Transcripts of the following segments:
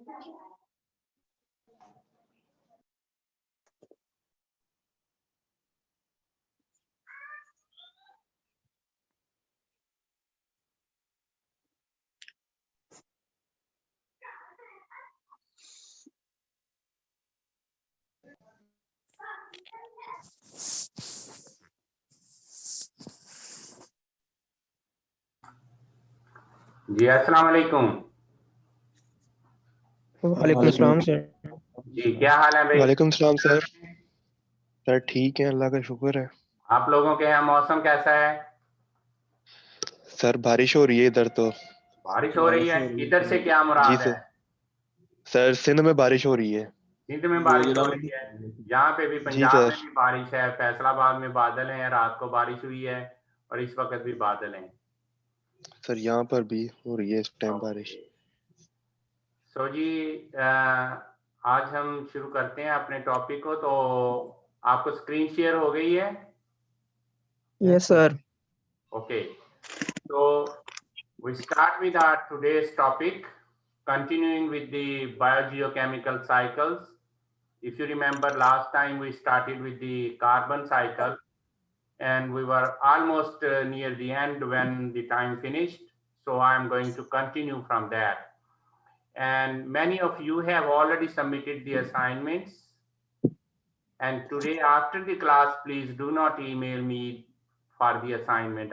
जी अस्सलाम वालेकुम। वालेकुम सलाम सर। जी क्या हाल है भाई? वालेकुम सलाम सर। सर ठीक है, अल्लाह का शुक्र है। आप लोगों के यहाँ मौसम कैसा है? सर बारिश हो रही है इधर तो। बारिश हो रही है? इधर से क्या जी मुराद है? सर। सर सिंध में बारिश हो रही है। सिंध में बारिश हो रही है? यहाँ पे भी, जी पंजाब सर। में भी बारिश है। फैसलाबाद में बादल हैं, रात को बारिश हुई है और इस वक्त भी बादल हैं। सर यहाँ पर भी हो रही है इस टाइम बारिश। ओके। सो जी, आज हम शुरू करते हैं अपने टॉपिक को। तो आपको स्क्रीन शेयर हो गई है? Yes sir. ओके। तो we start with our today's topic, continuing with the biogeochemical cycles. If you remember, last time we started with the carbon cycle and we were almost near the end when the time finished. So I'm going to continue from that. And many of you have already submitted the assignments. And today after the class, please do not email me for the assignment.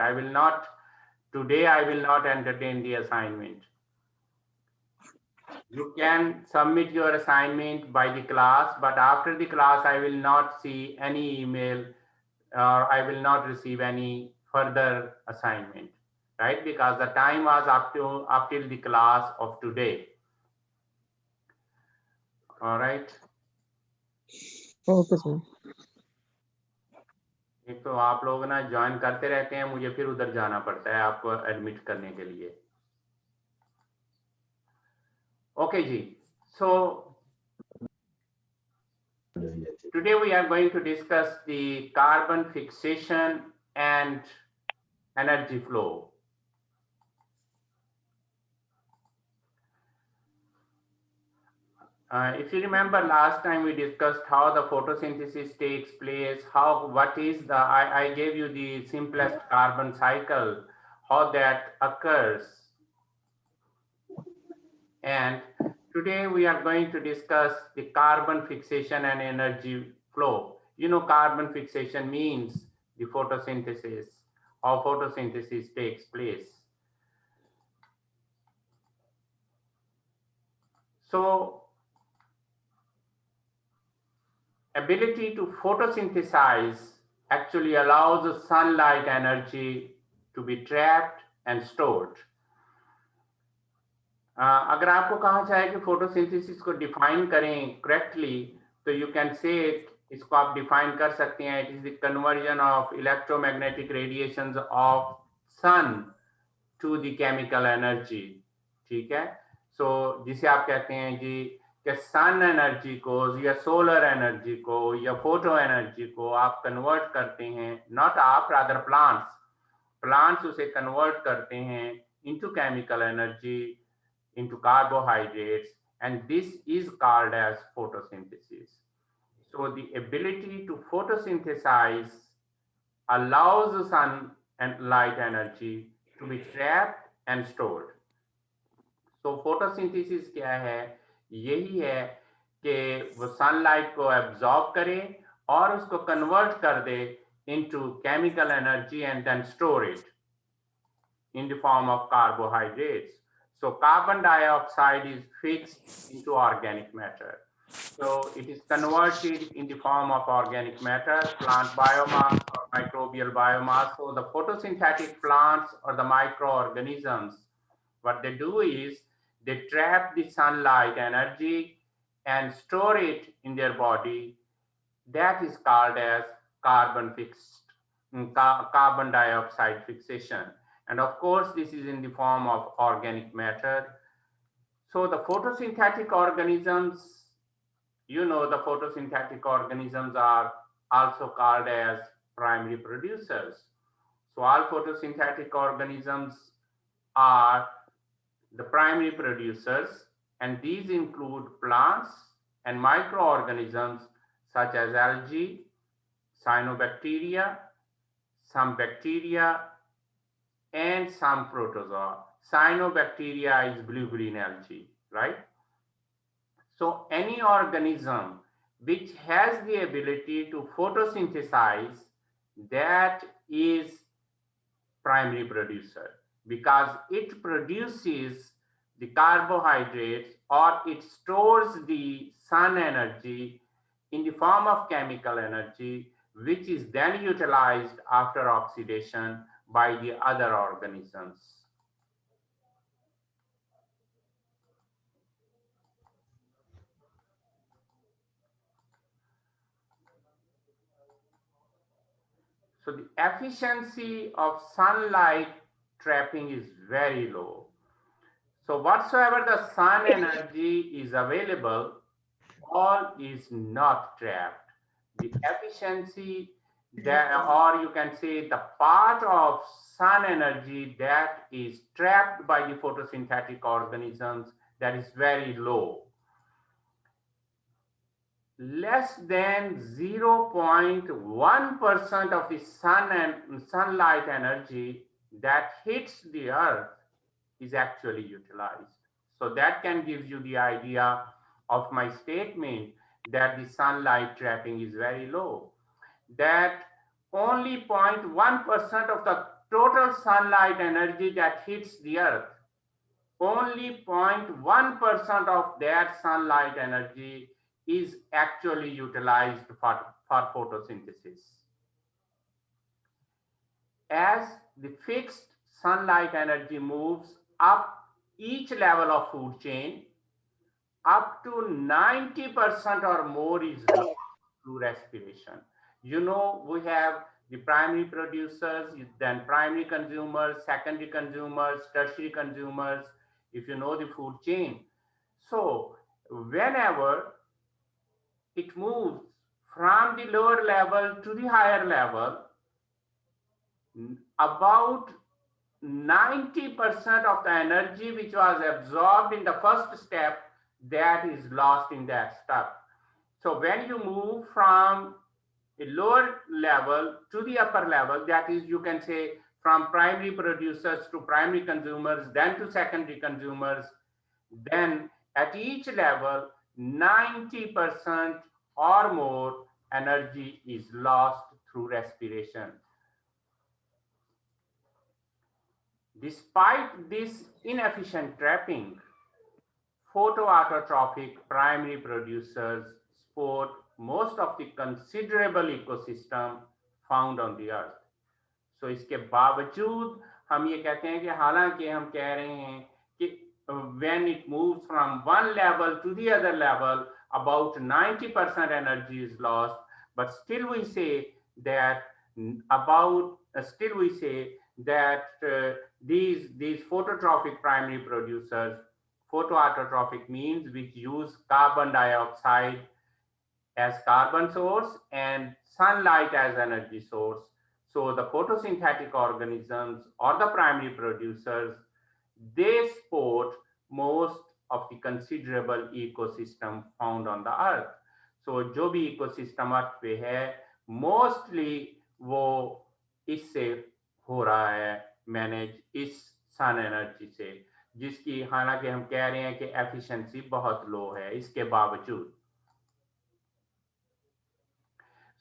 Today I will not entertain the assignment. You can submit your assignment by the class, but after the class, I will not see any email or I will not receive any further assignment, right? Because the time was up till the class of today. All right. Okay sir. एक तो आप लोग ना join करते रहते हैं, मुझे फिर उधर जाना पड़ता है आपको एडमिट करने के लिए। ओके जी। So today we are going to discuss the carbon fixation and energy flow. If you remember last time we discussed how the photosynthesis takes place, I gave you the simplest carbon cycle, how that occurs. And today we are going to discuss the carbon fixation and energy flow. You know, carbon fixation means the photosynthesis, how photosynthesis takes place. So, ability to photosynthesize actually allows the sunlight energy to be trapped and stored. अगर आपको कहा जाए कि photosynthesis को define करें correctly, तो you can say इसको आप डिफाइन कर सकते हैं, it is the conversion of electromagnetic radiations of sun to the chemical energy. ठीक है, सो जिसे आप कहते हैं जी कि सन एनर्जी को या सोलर एनर्जी को या फोटो एनर्जी को आप कन्वर्ट करते हैं, नॉट आप, रादर प्लांट्स उसे कन्वर्ट करते हैं into chemical energy, into carbohydrates, and this is called as photosynthesis. So the ability to photosynthesize allows the sun and light energy to be trapped and stored. So photosynthesis क्या है? यही है कि वो sunlight को absorb करे और उसको कन्वर्ट कर दे into chemical energy and then store it in the form of carbohydrates. So carbon dioxide is fixed into organic matter. So it is converted in the form of organic matter, plant biomass or microbial biomass. So the photosynthetic plants or the microorganisms, what they do is they trap the sunlight energy and store it in their body. That is called as carbon dioxide fixation. And of course, this is in the form of organic matter. So the photosynthetic organisms, you know, the photosynthetic organisms are also called as primary producers. So all photosynthetic organisms are the primary producers. and these include plants and microorganisms such as algae, cyanobacteria, some bacteria, and some protozoa. Cyanobacteria is blue-green algae, right? So any organism which has the ability to photosynthesize, that is primary producer, because it produces the carbohydrates or it stores the sun energy in the form of chemical energy, which is then utilized after oxidation by the other organisms. So the efficiency of sunlight trapping is very low. So whatsoever the sun energy is available, all is not trapped. The efficiency that, or you can say the part of sun energy that is trapped by the photosynthetic organisms, that is very low. Less than 0.1% of the sun and sunlight energy that hits the earth is actually utilized. So that can give you the idea of my statement that the sunlight trapping is very low. That only 0.1% of the total sunlight energy that hits the earth, only 0.1% of that sunlight energy is actually utilized for photosynthesis. As the fixed sunlight energy moves up each level of food chain, up to 90% or more is lost through respiration. You know, we have the primary producers, then primary consumers, secondary consumers, tertiary consumers, if you know the food chain. So whenever it moves from the lower level to the higher level, about 90% of the energy which was absorbed in the first step, that is lost in that step. So when you move from a lower level to the upper level, that is, you can say from primary producers to primary consumers, then to secondary consumers, then at each level, 90% or more energy is lost through respiration. Despite this inefficient trapping, photoautotrophic primary producers support most of the considerable ecosystem found on the earth. So इसके बावजूद हम ये कहते हैं कि हालांकि हम कह रहे हैं कि when it moves from one level to the other level, about 90% energy is lost, but still we say that these phototrophic primary producers, photoautotrophic means which use carbon dioxide as carbon source and sunlight as energy source. So the photosynthetic organisms or the primary producers, they support most of the considerable ecosystem found on the earth. So जो भी ecosystem अर्थ पे है, mostly वो इससे हो रहा है manage इस सन एनर्जी से, जिसकी हालांकि हम कह रहे हैं कि एफिशिएंसी बहुत लो है इसके बावजूद.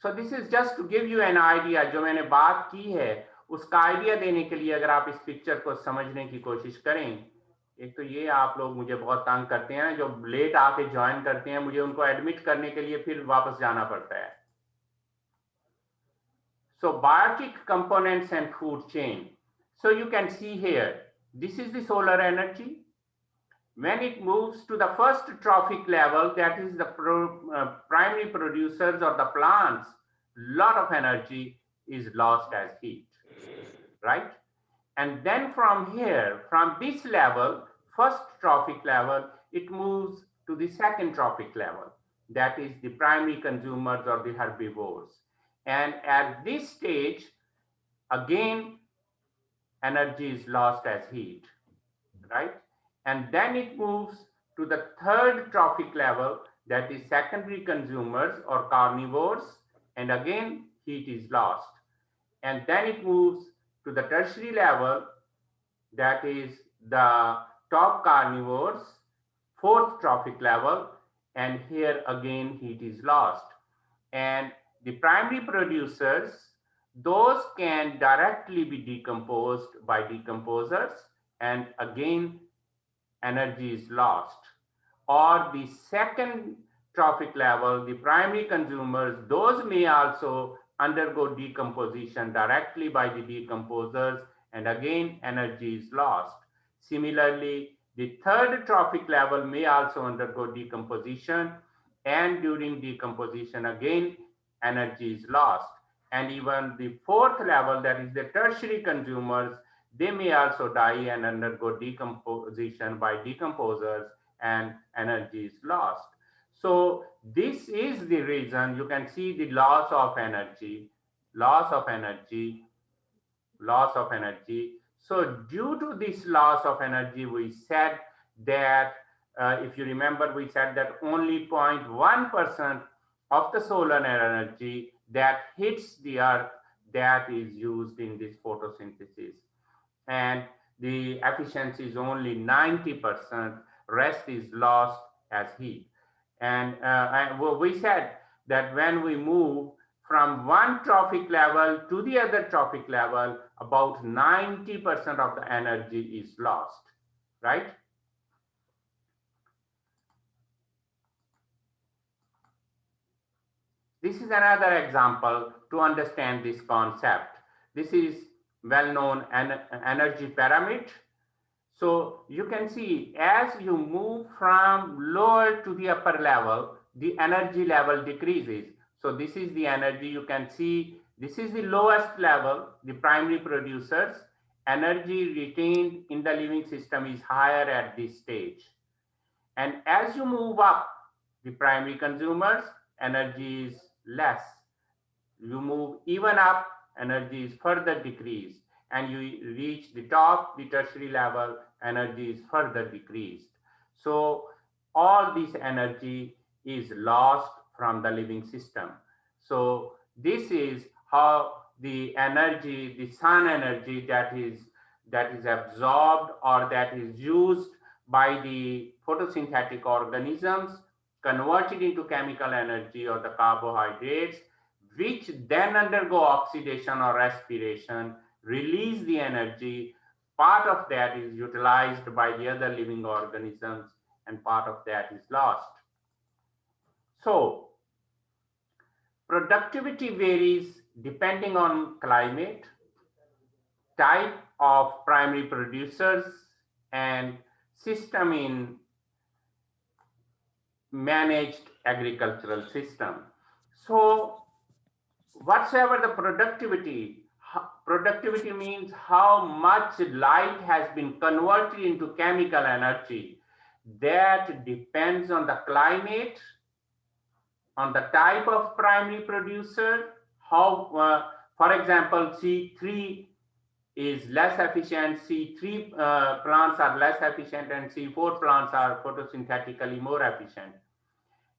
So this is just to give you an idea. जो मैंने बात की है उसका आइडिया देने के लिए अगर आप इस पिक्चर को समझने की कोशिश करें. एक तो ये आप लोग मुझे बहुत तंग करते हैं, जो लेट आके ज्वाइन करते हैं, मुझे उनको एडमिट करने के लिए फिर वापस जाना पड़ता है. So biotic components and food chain. So you can see here, this is the solar energy. When it moves to the first trophic level, that is the primary producers or the plants, lot of energy is lost as heat, right? And then from here, from this level, first trophic level, it moves to the second trophic level. That is the primary consumers or the herbivores. And at this stage, again, energy is lost as heat, right? And then it moves to the third trophic level, that is secondary consumers or carnivores, and again heat is lost. And then it moves to the tertiary level, that is the top carnivores, fourth trophic level, and here again heat is lost. And the primary producers, those can directly be decomposed by decomposers, and again energy is lost. Or the second trophic level, the primary consumers, those may also undergo decomposition directly by the decomposers, and again energy is lost. Similarly, the third trophic level may also undergo decomposition, and during decomposition again energy is lost. And even the fourth level, that is the tertiary consumers, they may also die and undergo decomposition by decomposers, and energy is lost. So this is the reason you can see the loss of energy. So due to this loss of energy, we said that, if you remember, we said that only 0.1% of the solar energy that hits the earth, that is used in this photosynthesis. And the efficiency is only 90%, rest is lost as heat. And we said that when we move from one trophic level to the other trophic level, about 90% of the energy is lost, right? This is another example to understand this concept. This is well-known energy pyramid. So you can see as you move from lower to the upper level, the energy level decreases. So this is the energy. You can see this is the lowest level, the primary producers. Energy retained in the living system is higher at this stage. And as you move up, the primary consumers, energy is less. You move even up, energy is further decreased, and you reach the top, the tertiary level, energy is further decreased. So all this energy is lost from the living system. So this is how the energy, the sun energy that is absorbed or that is used by the photosynthetic organisms, converted into chemical energy or the carbohydrates, which then undergo oxidation or respiration, release the energy. Part of that is utilized by the other living organisms, and part of that is lost. So productivity varies depending on climate, type of primary producers, and system in managed agricultural system. So whatsoever the productivity means how much light has been converted into chemical energy. That depends on the climate, on the type of primary producer, how, for example, C3 is less efficient, C3 plants are less efficient, and C4 plants are photosynthetically more efficient.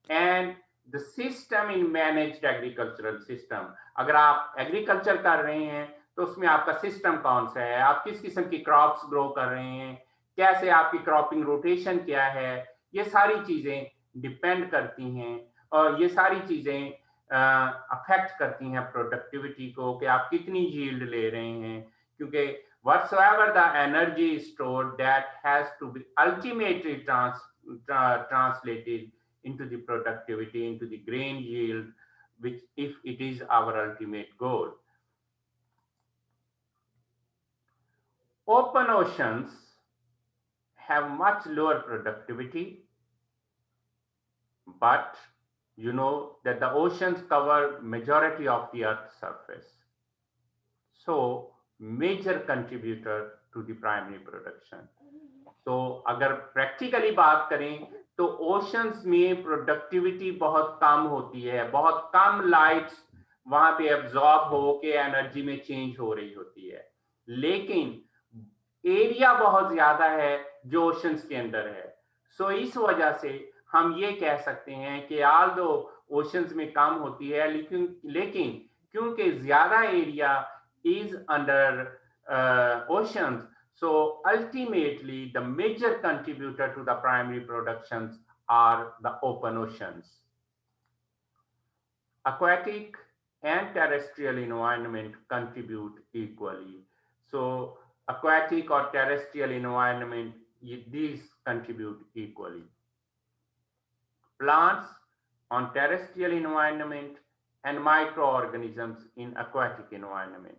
And the system in managed agricultural system, अगर आप agriculture कर रहे हैं तो उसमें आपका system कौन सा है, आप किस किस्म की क्रॉप्स ग्रो कर रहे हैं, कैसे आपकी क्रॉपिंग रोटेशन क्या है, ये सारी चीजें डिपेंड करती हैं और ये सारी चीजें अफेक्ट करती हैं प्रोडक्टिविटी को कि आप कितनी यील्ड ले रहे हैं, क्योंकि whatsoever the energy is stored, that has to be ultimately translated into the productivity, into the grain yield, which if it is our ultimate goal. Open oceans have much lower productivity, but you know that the oceans cover majority of the Earth's surface. So major contributor to the primary production. तो अगर practically बात करें तो oceans में productivity बहुत कम होती है, बहुत कम लाइट्स वहां पे एब्जॉर्ब हो के एनर्जी में चेंज हो रही होती है, लेकिन एरिया बहुत ज्यादा है जो ओशंस के अंदर है. सो इस वजह से हम ये कह सकते हैं कि आल दो ओशंस में कम होती है, लेकिन क्योंकि ज्यादा area is under oceans, so ultimately the major contributor to the primary productions are the open oceans. Aquatic and terrestrial environment contribute equally. So aquatic or terrestrial environment, these contribute equally. Plants on terrestrial environment and microorganisms in aquatic environment.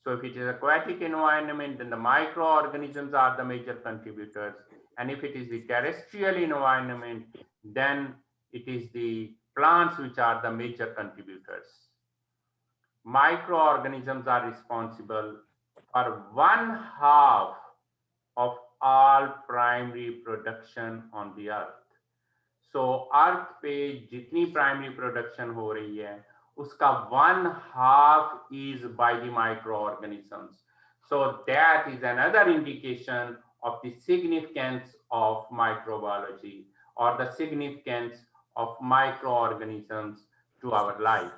So if it is aquatic environment, then the microorganisms are the major contributors. And if it is the terrestrial environment, then it is the plants which are the major contributors. Microorganisms are responsible for 1/2 of all primary production on the earth. So अर्थ पे जितनी primary production हो रही है उसका 1/2 is by the microorganisms. So that is another indication of the significance of microbiology or the significance of microorganisms to our life.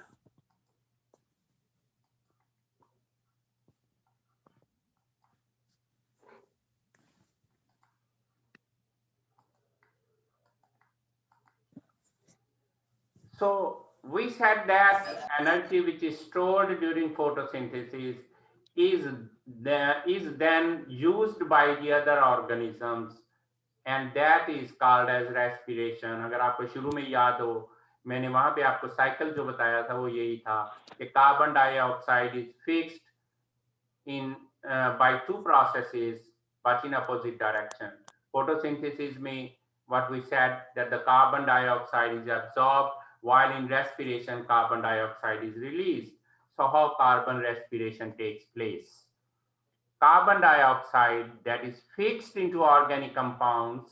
So we said that energy which is stored during photosynthesis is then used by the other organisms, and that is called as respiration. अगर आपको शुरू में याद हो, मैंने वहां पे आपको साइकिल जो बताया था वो यही था कि carbon dioxide is fixed in by two processes but in opposite direction. Photosynthesis में what we said that the carbon dioxide is absorbed, while in respiration carbon dioxide is released. So how carbon respiration takes place? Carbon dioxide that is fixed into organic compounds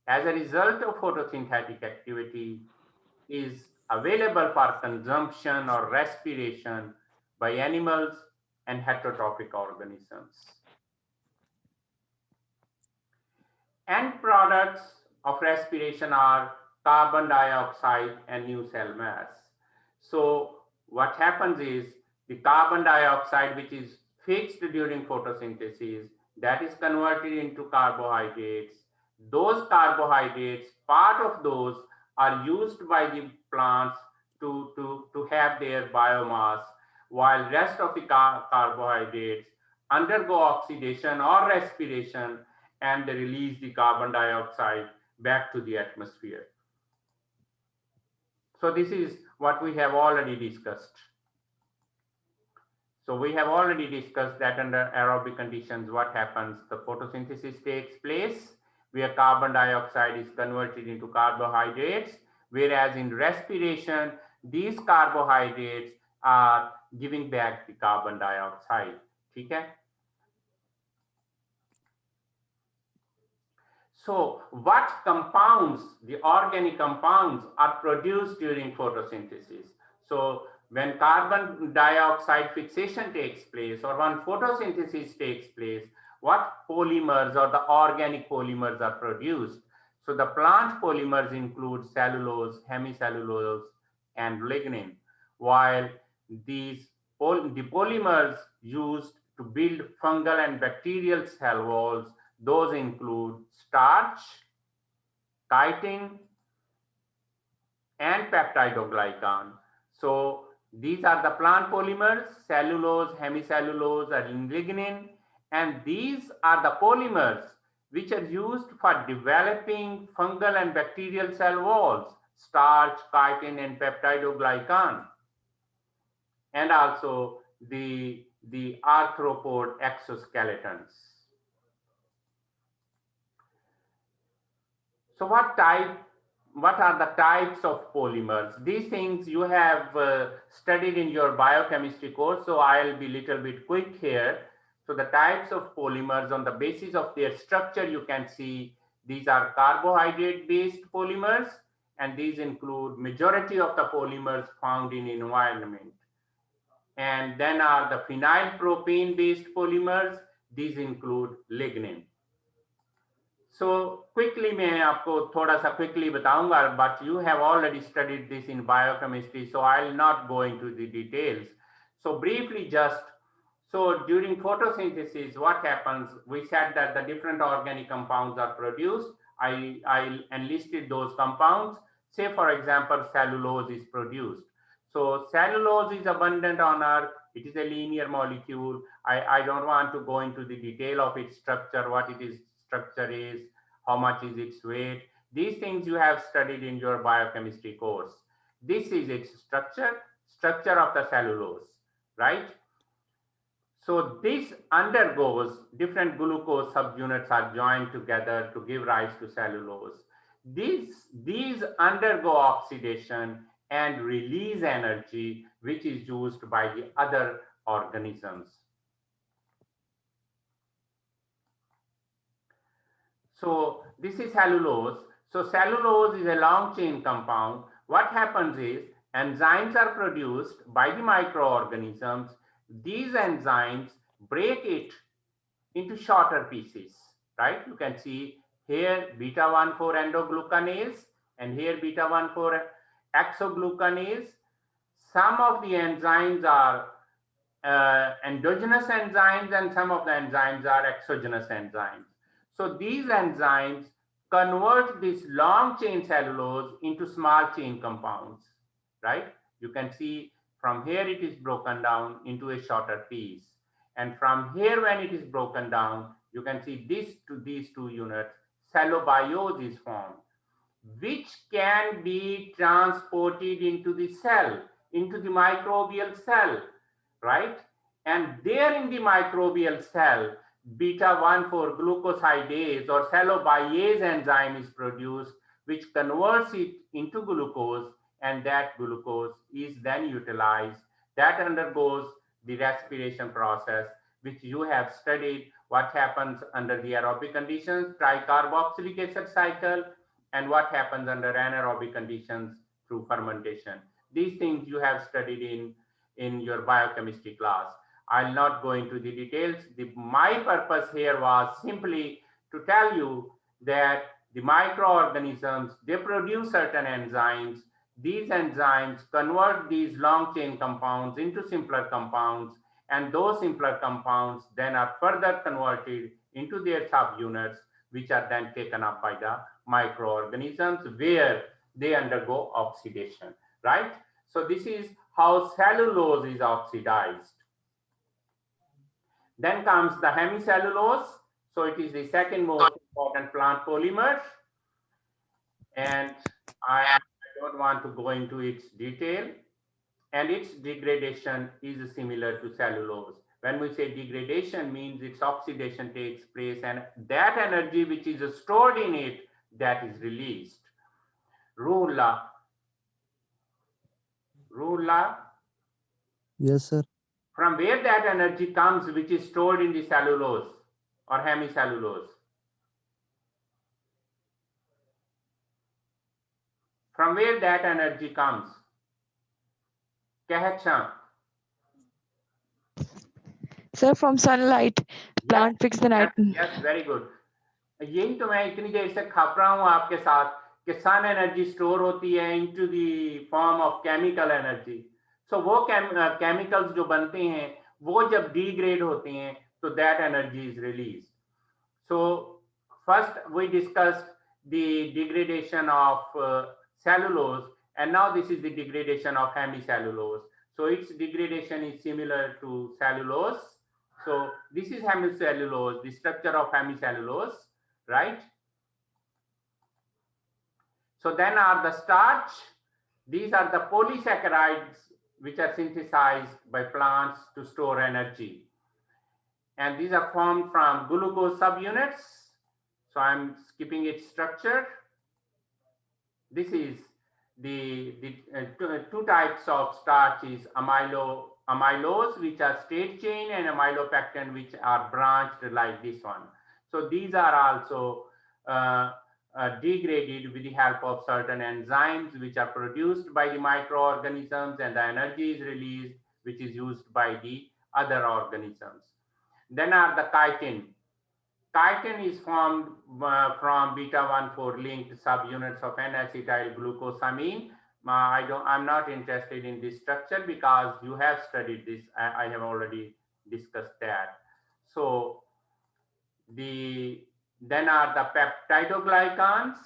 as a result of photosynthetic activity is available for consumption or respiration by animals and heterotrophic organisms. End products of respiration are carbon dioxide and new cell mass. So what happens is the carbon dioxide which is fixed during photosynthesis, that is converted into carbohydrates. Those carbohydrates, part of those are used by the plants to have their biomass, while rest of the carbohydrates undergo oxidation or respiration and they release the carbon dioxide back to the atmosphere. So this is what we have already discussed. So we have already discussed that under aerobic conditions, what happens? The photosynthesis takes place where carbon dioxide is converted into carbohydrates, whereas in respiration, these carbohydrates are giving back the carbon dioxide. Okay? So what compounds, the organic compounds, are produced during photosynthesis? So when carbon dioxide fixation takes place or when photosynthesis takes place, what polymers or the organic polymers are produced? So the plant polymers include cellulose, hemicellulose, and lignin, while the polymers used to build fungal and bacterial cell walls, those include starch, chitin, and peptidoglycan. So these are the plant polymers, cellulose, hemicellulose, and lignin, and these are the polymers which are used for developing fungal and bacterial cell walls, starch, chitin, and peptidoglycan, and also the arthropod exoskeletons. So what are the types of polymers? These things you have studied in your biochemistry course, so I'll be a little bit quick here. So the types of polymers on the basis of their structure, you can see these are carbohydrate-based polymers, and these include majority of the polymers found in environment. And then are the phenyl propane-based polymers. These include lignin. So quickly मैं आपको थोड़ा सा quickly बताऊंगा, but you have already studied this in biochemistry, so I'll not go into the details. So briefly just, so during photosynthesis, what happens? We said that the different organic compounds are produced. I enlisted those compounds. Say for example, cellulose is produced. So cellulose is abundant on Earth. It is a linear molecule. I don't want to go into the detail of its structure, what it is structure is, how much is its weight. These things you have studied in your biochemistry course. This is its structure of the cellulose, right? So this undergoes, different glucose subunits are joined together to give rise to cellulose. These undergo oxidation and release energy, which is used by the other organisms. So this is cellulose. So cellulose is a long chain compound. What happens is enzymes are produced by the microorganisms. These enzymes break it into shorter pieces, right? You can see here beta-1,4 endoglucanase and here beta-1,4 exoglucanase. Some of the enzymes are endogenous enzymes and some of the enzymes are exogenous enzymes. So these enzymes convert this long chain cellulose into small chain compounds, right? You can see from here it is broken down into a shorter piece. And from here when it is broken down, you can see these two units, cellobiose is formed, which can be transported into the cell, into the microbial cell, right? And there in the microbial cell, beta-1,4 glucosidase or cellobiase enzyme is produced, which converts it into glucose, and that glucose is then utilized. That undergoes the respiration process, which you have studied what happens under the aerobic conditions, tricarboxylic acid cycle, and what happens under anaerobic conditions through fermentation. These things you have studied in your biochemistry class. I'll not go into the details. My purpose here was simply to tell you that the microorganisms, they produce certain enzymes. These enzymes convert these long chain compounds into simpler compounds, and those simpler compounds then are further converted into their subunits, which are then taken up by the microorganisms where they undergo oxidation, right? So this is how cellulose is oxidized. Then comes the hemicellulose. So it is the second most important plant polymer. And I don't want to go into its detail. And its degradation is similar to cellulose. When we say degradation, means its oxidation takes place and that energy which is stored in it, that is released. Rula. Yes, sir. From where that energy comes, which is stored in the cellulose or hemicellulose? From where that energy comes? Sir, from sunlight, plant fix the night. Yes, very good. यही तो मैं इतनी देर से खप रहा हूँ आपके साथ कि सन एनर्जी स्टोर होती है into the form of chemical energy. So वो केमिकल्स जो बनते हैं वो जब डिग्रेड होते हैं तो that energy is release. So first we discussed the degradation of cellulose, and now this is the degradation of hemicellulose. So its degradation is similar to cellulose. So this is hemicellulose, the structure of hemicellulose, right? So then are the starch. These are the polysaccharides which are synthesized by plants to store energy. And these are formed from glucose subunits. So I'm skipping its structure. This is the two types of starch is amylose, which are straight chain, and amylopectin, which are branched like this one. So these are also degraded with the help of certain enzymes which are produced by the microorganisms, and the energy is released, which is used by the other organisms. Then are the chitin. chitin is formed from beta-1,4 linked subunits of N-acetyl glucosamine. I'm not interested in this structure because you have studied this. I have already discussed that. So then are the peptidoglycans.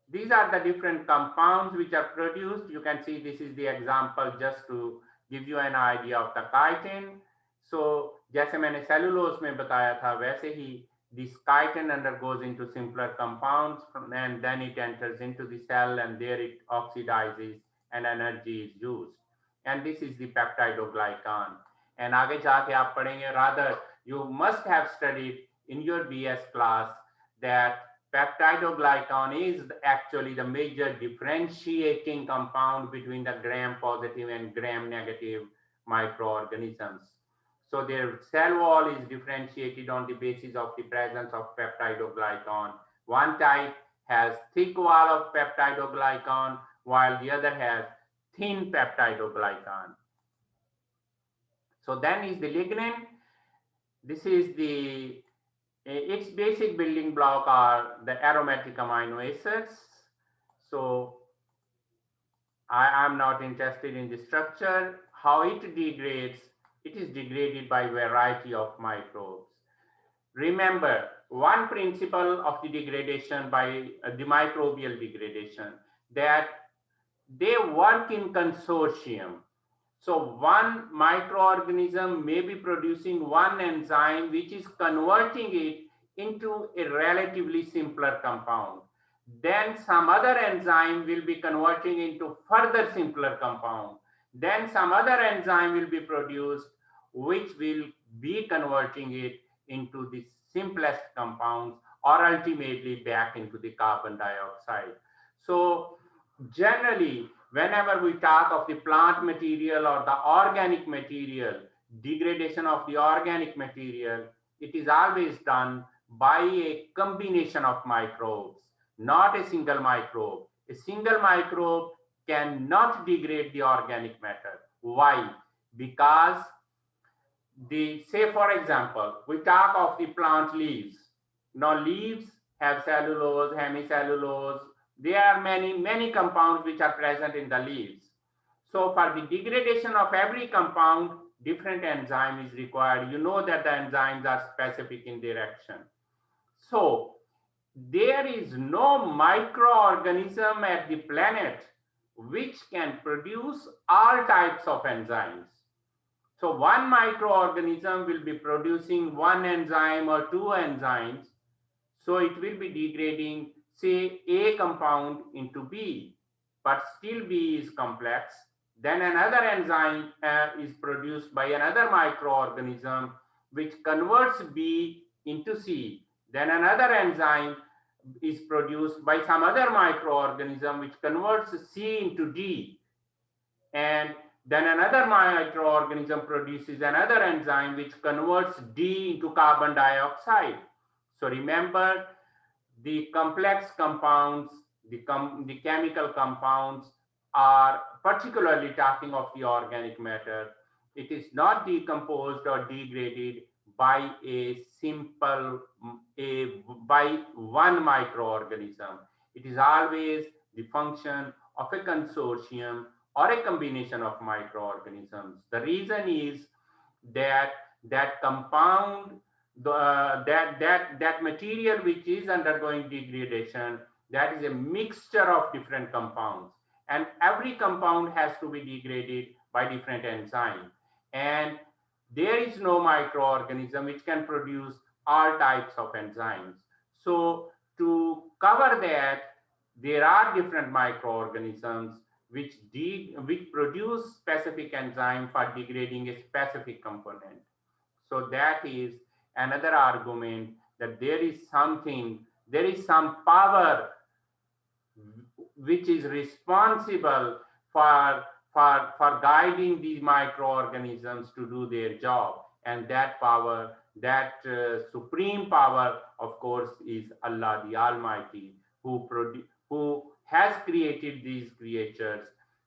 These are the different compounds which are produced. You can see this is the example just to give you an idea of the chitin. So जैसे मैंने cellulose में बताया था वैसे ही this chitin undergoes into simpler compounds and then it enters into the cell and there it oxidizes and energy is used. And this is the peptidoglycan. And आगे जाके आप पढ़ेंगे, rather you must have studied in your BS class that peptidoglycan is actually the major differentiating compound between the gram-positive and gram-negative microorganisms. So their cell wall is differentiated on the basis of the presence of peptidoglycan. One type has thick wall of peptidoglycan, while the other has thin peptidoglycan. So then is the lignin. This is its basic building block are the aromatic amino acids. So I am not interested in the structure. How it degrades, it is degraded by variety of microbes. Remember, one principle of the degradation by the microbial degradation, that they work in consortium. So one microorganism may be producing one enzyme which is converting it into a relatively simpler compound. Then some other enzyme will be converting into further simpler compound. Then some other enzyme will be produced which will be converting it into the simplest compounds or ultimately back into the carbon dioxide. So generally, whenever we talk of the plant material or the organic material, degradation of the organic material, it is always done by a combination of microbes, not a single microbe. A single microbe cannot degrade the organic matter. Why? Because say for example, we talk of the plant leaves. Now leaves have cellulose, hemicellulose. There are many compounds which are present in the leaves. So for the degradation of every compound, different enzyme is required. You know that the enzymes are specific in their action. So there is no microorganism at the planet which can produce all types of enzymes. So one microorganism will be producing one enzyme or two enzymes. So it will be degrading, say, A compound into B, but still B is complex. Then another enzyme is produced by another microorganism which converts B into C. Then another enzyme is produced by some other microorganism which converts C into D. And then another microorganism produces another enzyme which converts D into carbon dioxide. So remember, the complex compounds, the chemical compounds are particularly talking of the organic matter. It is not decomposed or degraded by by one microorganism. It is always the function of a consortium or a combination of microorganisms. The reason is that compound, that material which is undergoing degradation, that is a mixture of different compounds, and every compound has to be degraded by different enzymes. And there is no microorganism which can produce all types of enzymes. So to cover that, there are different microorganisms which produce specific enzyme for degrading a specific component. So that is another argument that there is some power which is responsible for guiding these microorganisms to do their job. And that power, supreme power, of course, is Allah the Almighty, who has created these creatures,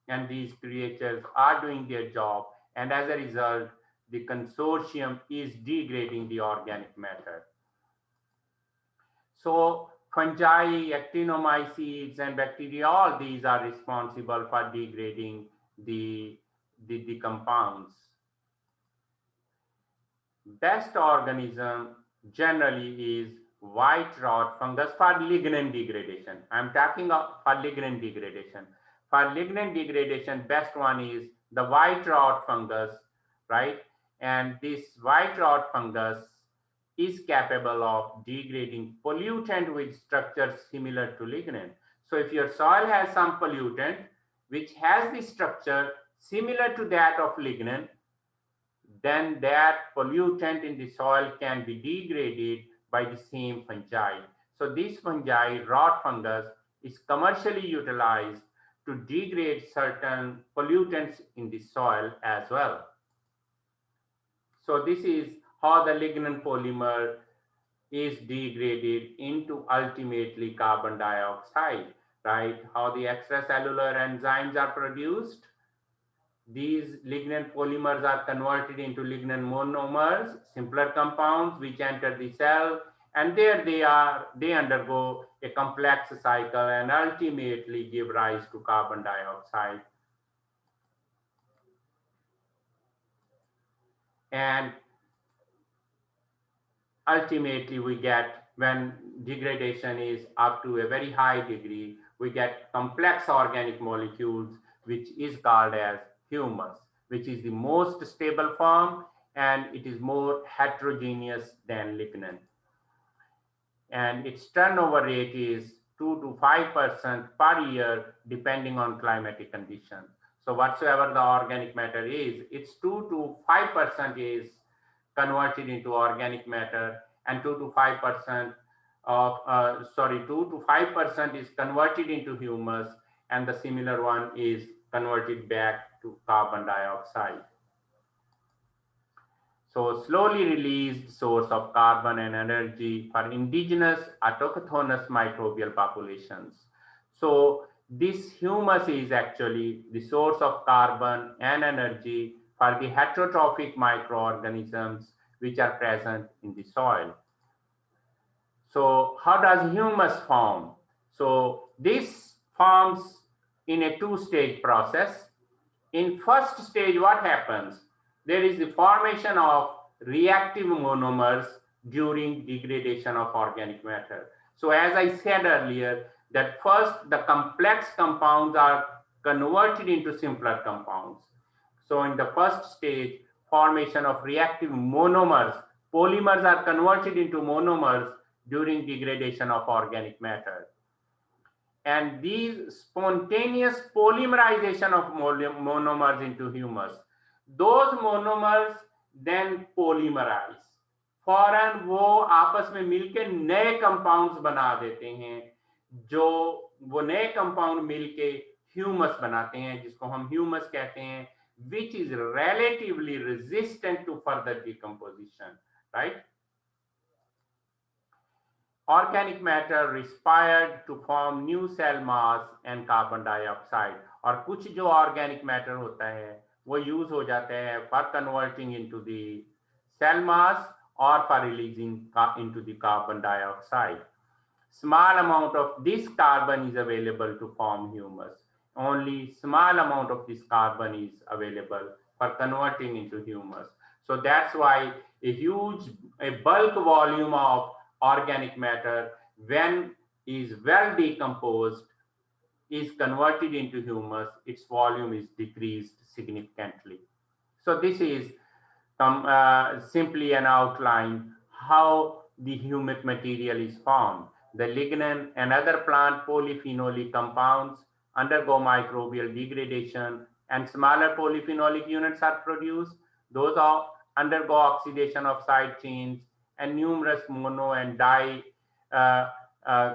and these creatures are doing their job. And as a result, the consortium is degrading the organic matter. So fungi, actinomycetes, and bacteria, all these are responsible for degrading the compounds. Best organism generally is white rot fungus for lignin degradation. I'm talking of for lignin degradation. For lignin degradation, best one is the white rot fungus, right? And this white rot fungus is capable of degrading pollutant with structures similar to lignin. So if your soil has some pollutant which has the structure similar to that of lignin, then that pollutant in the soil can be degraded by the same fungi. So this fungi, rot fungus, is commercially utilized to degrade certain pollutants in the soil as well. So this is how the lignin polymer is degraded into ultimately carbon dioxide, right? How the extracellular enzymes are produced. These lignin polymers are converted into lignin monomers, simpler compounds which enter the cell, and there they undergo a complex cycle and ultimately give rise to carbon dioxide. And ultimately we get, when degradation is up to a very high degree, we get complex organic molecules, which is called as humus, which is the most stable form, and it is more heterogeneous than lignin. And its turnover rate is 2 to 5% per year, depending on climatic conditions. So whatsoever the organic matter is, it's 2 to 5% is converted into organic matter, and 2 to 5% of 2 to 5% is converted into humus, and the similar one is converted back to carbon dioxide. So slowly released source of carbon and energy for indigenous autochthonous microbial populations. So this humus is actually the source of carbon and energy for the heterotrophic microorganisms which are present in the soil. So how does humus form? So this forms in a two-stage process. In first stage, what happens? There is the formation of reactive monomers during degradation of organic matter. So as I said earlier, that first the complex compounds are converted into simpler compounds. So in the first stage, formation of reactive monomers, polymers are converted into monomers during degradation of organic matter. And these spontaneous polymerization of monomers into humus, those monomers then polymerize. फौरन वो आपस में मिलके नए compounds बना देते हैं, जो वो नए कंपाउंड मिलके ह्यूमस बनाते हैं, जिसको हम ह्यूमस कहते हैं, which is relatively resistant to further decomposition, right? Organic matter respired to form new cell mass and carbon dioxide. और कुछ जो organic matter होता है वो use हो जाता है for converting into the cell mass or for releasing into the carbon dioxide. Small amount of this carbon is available to form humus. Only small amount of this carbon is available for converting into humus. So that's why a bulk volume of organic matter, when is well decomposed, is converted into humus, its volume is decreased significantly. So this is simply an outline how the humic material is formed. The lignin and other plant polyphenolic compounds undergo microbial degradation, and smaller polyphenolic units are produced. Those undergo oxidation of side chains, and numerous mono and di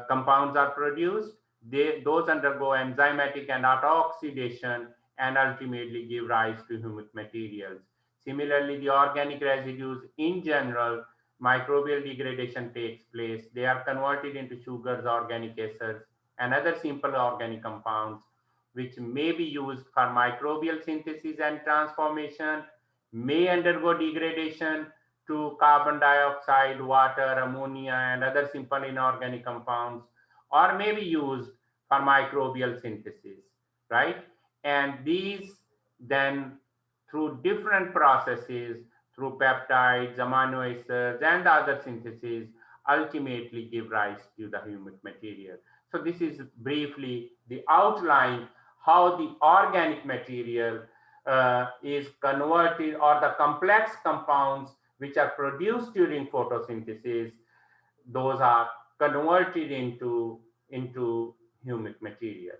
compounds are produced. Those undergo enzymatic and auto-oxidation and ultimately give rise to humic materials. Similarly, the organic residues in general, microbial degradation takes place. They are converted into sugars, organic acids, and other simple organic compounds, which may be used for microbial synthesis and transformation, may undergo degradation to carbon dioxide, water, ammonia, and other simple inorganic compounds, or may be used for microbial synthesis, right? And these then, through different processes, through peptides, amino acids, and other syntheses, ultimately give rise to the humic material. So this is briefly the outline how the organic material is converted, or the complex compounds which are produced during photosynthesis, those are converted into humic material.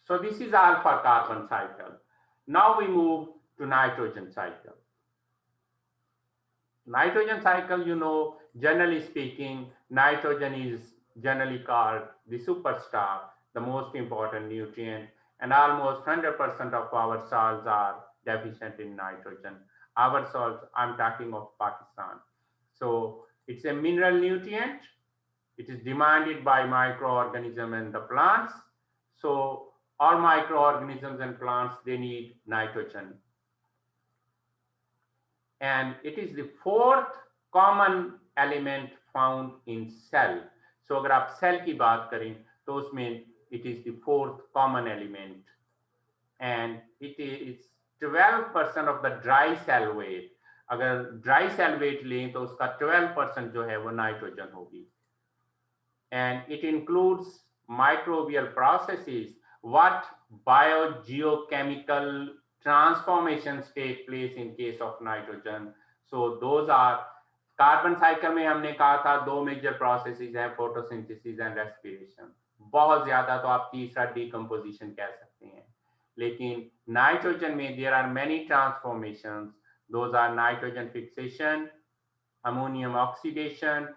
So this is all for carbon cycle. Now we move to nitrogen cycle. Nitrogen cycle, you know, generally speaking, nitrogen is generally called the superstar, the most important nutrient, and almost 100% of our soils are deficient in nitrogen. Our soils, I'm talking of Pakistan. So it's a mineral nutrient. It is demanded by microorganisms and the plants. So all microorganisms and plants, they need nitrogen. And it is the fourth common element found in cell. So अगर आप cell की बात करें तो उसमें it is the fourth common element, and it is 12% of the dry cell weight. अगर dry cell weight लें तो उसका 12% जो है वो nitrogen होगी. And it includes microbial processes. What biogeochemical transformations take place in case of nitrogen? So those are, carbon cycle में हमने कहा था दो major processes हैं, photosynthesis and respiration. बहुत ज्यादा तो आप तीसरा decomposition कह सकते हैं, लेकिन nitrogen में there are many transformations. Those are nitrogen fixation, ammonium oxidation,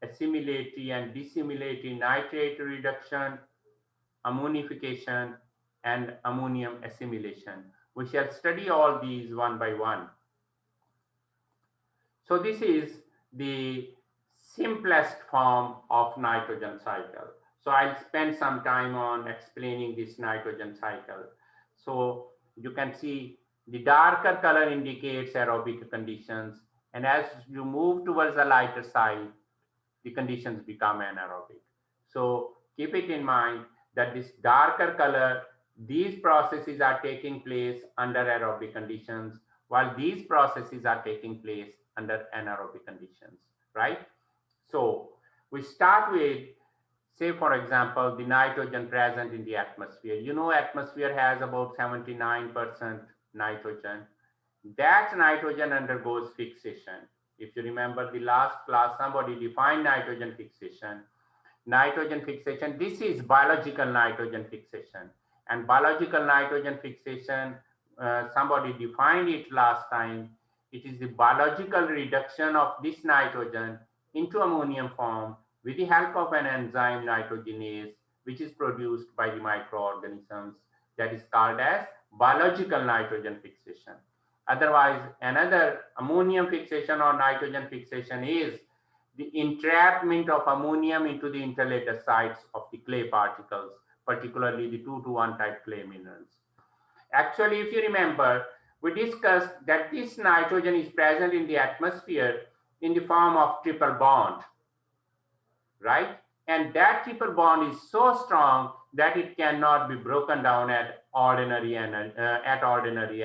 assimilatory and dissimilatory nitrate reduction, ammonification, and ammonium assimilation. We shall study all these one by one. So this is the simplest form of nitrogen cycle. So I'll spend some time on explaining this nitrogen cycle. So you can see the darker color indicates aerobic conditions, and as you move towards the lighter side, the conditions become anaerobic. So keep it in mind that this darker color, these processes are taking place under aerobic conditions, while these processes are taking place under anaerobic conditions, right? So we start with, say for example, the nitrogen present in the atmosphere. You know, atmosphere has about 79% nitrogen. That nitrogen undergoes fixation. If you remember the last class, somebody defined nitrogen fixation. Nitrogen fixation, this is biological nitrogen fixation. And biological nitrogen fixation, somebody defined it last time. It is the biological reduction of this nitrogen into ammonium form with the help of an enzyme nitrogenase, which is produced by the microorganisms. That is called as biological nitrogen fixation. Otherwise, another ammonium fixation or nitrogen fixation is the entrapment of ammonium into the interlater sites of the clay particles, particularly the 2-to-1 type clay minerals. Actually, if you remember, we discussed that this nitrogen is present in the atmosphere in the form of triple bond, right? And that triple bond is so strong that it cannot be broken down at ordinary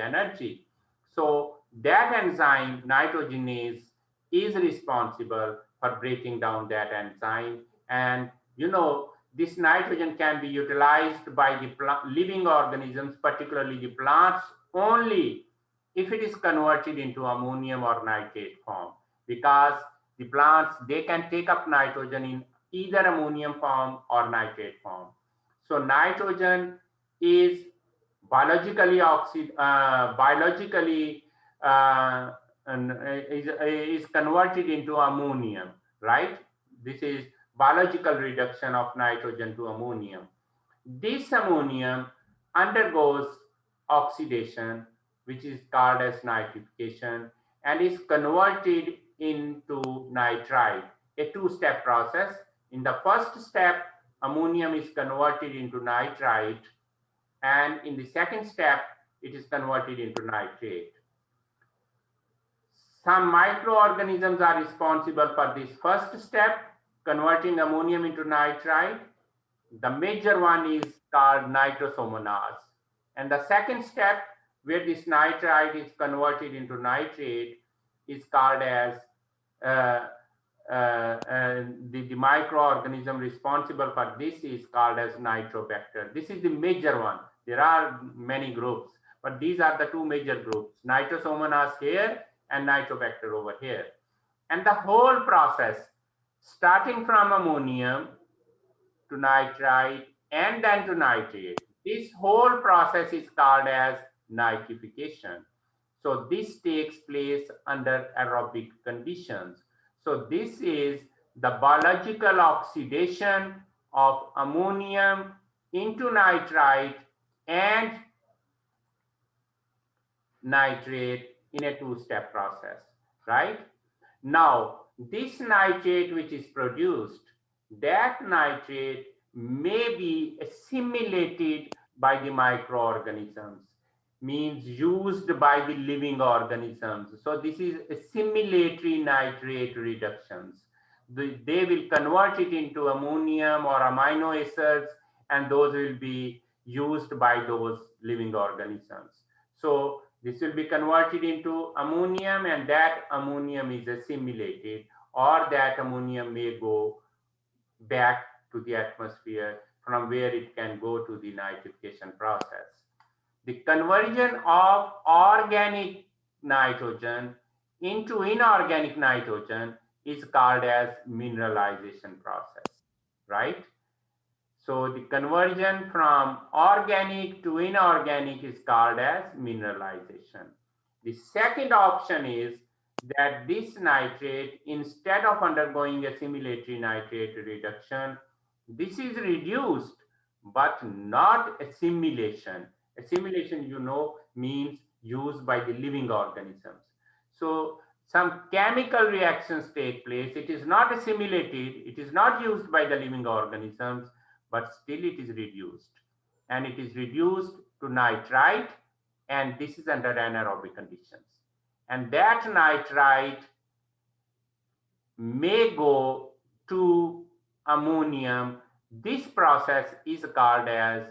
energy. So that enzyme nitrogenase is responsible for breaking down that enzyme. And you know, this nitrogen can be utilized by the living organisms, particularly the plants, only if it is converted into ammonium or nitrate form, because the plants, they can take up nitrogen in either ammonium form or nitrate form. So nitrogen is biologically is converted into ammonium, right? This is biological reduction of nitrogen to ammonium. This ammonium undergoes oxidation, which is called as nitrification, and is converted into nitrite, a two-step process. In the first step, ammonium is converted into nitrite, and in the second step, it is converted into nitrate. Some microorganisms are responsible for this first step, converting ammonium into nitrite. The major one is called nitrosomonas. And the second step, where this nitrite is converted into nitrate, is called as the microorganism responsible for this is called as nitrobacter. This is the major one. There are many groups, but these are the two major groups, nitrosomonas here and nitrobacter over here. And the whole process, starting from ammonium to nitrite and then to nitrate, this whole process is called as nitrification. So this takes place under aerobic conditions. So this is the biological oxidation of ammonium into nitrite and nitrate in a two-step process, right? Now, this nitrate which is produced, that nitrate may be assimilated by the microorganisms, means used by the living organisms. So this is assimilatory nitrate reductions. They will convert it into ammonium or amino acids, and those will be used by those living organisms. So this will be converted into ammonium, and that ammonium is assimilated, or that ammonium may go back to the atmosphere, from where it can go to the nitrification process. The conversion of organic nitrogen into inorganic nitrogen is called as mineralization process, right? So the conversion from organic to inorganic is called as mineralization. The second option is that this nitrate, instead of undergoing assimilatory nitrate reduction, this is reduced, but not assimilation. Assimilation, you know, means used by the living organisms. So some chemical reactions take place. It is not assimilated, it is not used by the living organisms, but still it is reduced, and it is reduced to nitrite, and this is under anaerobic conditions. And that nitrite may go to ammonium. This process is called as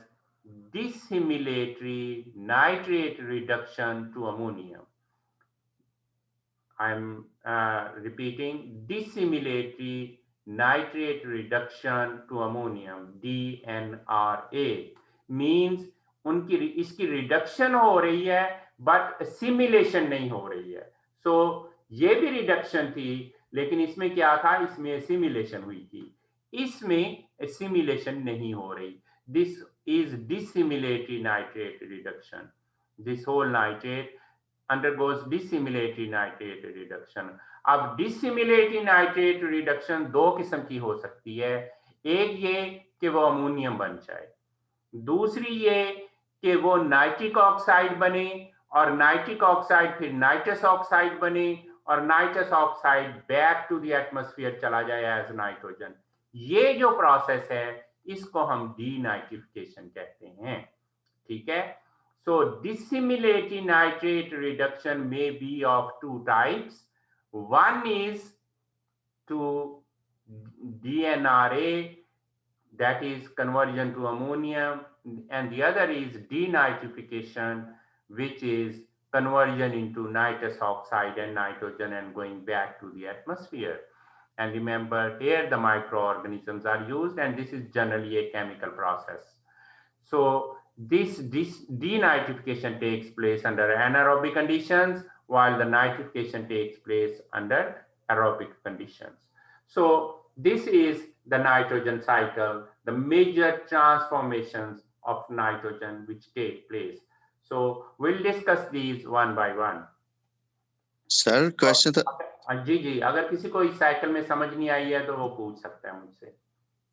dissimilatory nitrate reduction to ammonium. I'm repeating, dissimilatory nitrate reduction to ammonium, DNRA, means उनकी इसकी reduction हो रही है but assimilation नहीं हो रही है. सो ये भी रिडक्शन थी, लेकिन इसमें क्या था, इसमें असिमिलेशन हुई थी, इसमें असिमिलेशन नहीं हो रही. This is dissimilatory nitrate reduction. This whole nitrate undergoes dissimilatory nitrate reduction. अब dissimilatory nitrate reduction दो किस्म की हो सकती है. एक ये कि वो अमोनियम बन जाए, दूसरी ये कि वो नाइट्रिक ऑक्साइड बने, और नाइट्रिक ऑक्साइड फिर नाइट्रस ऑक्साइड बने, और nitrous oxide back to the atmosphere चला जाए एज नाइट्रोजन. ये जो प्रोसेस है इसको हम डीनाइट्रिफिकेशन कहते हैं. ठीक है. So dissimilatory nitrate reduction may be of two types. One is to DNRA, that is conversion to ammonium, and the other is denitrification, which is conversion into nitrous oxide and nitrogen and going back to the atmosphere. And remember, here the microorganisms are used, and this is generally a chemical process. So this denitrification takes place under anaerobic conditions, while the nitrification takes place under aerobic conditions. So this is the nitrogen cycle, the major transformations of nitrogen which take place. So we'll discuss these one by one. Sir question था. जी जी, अगर किसी को इस cycle में समझ नहीं आई है तो वो पूछ सकता है मुझसे.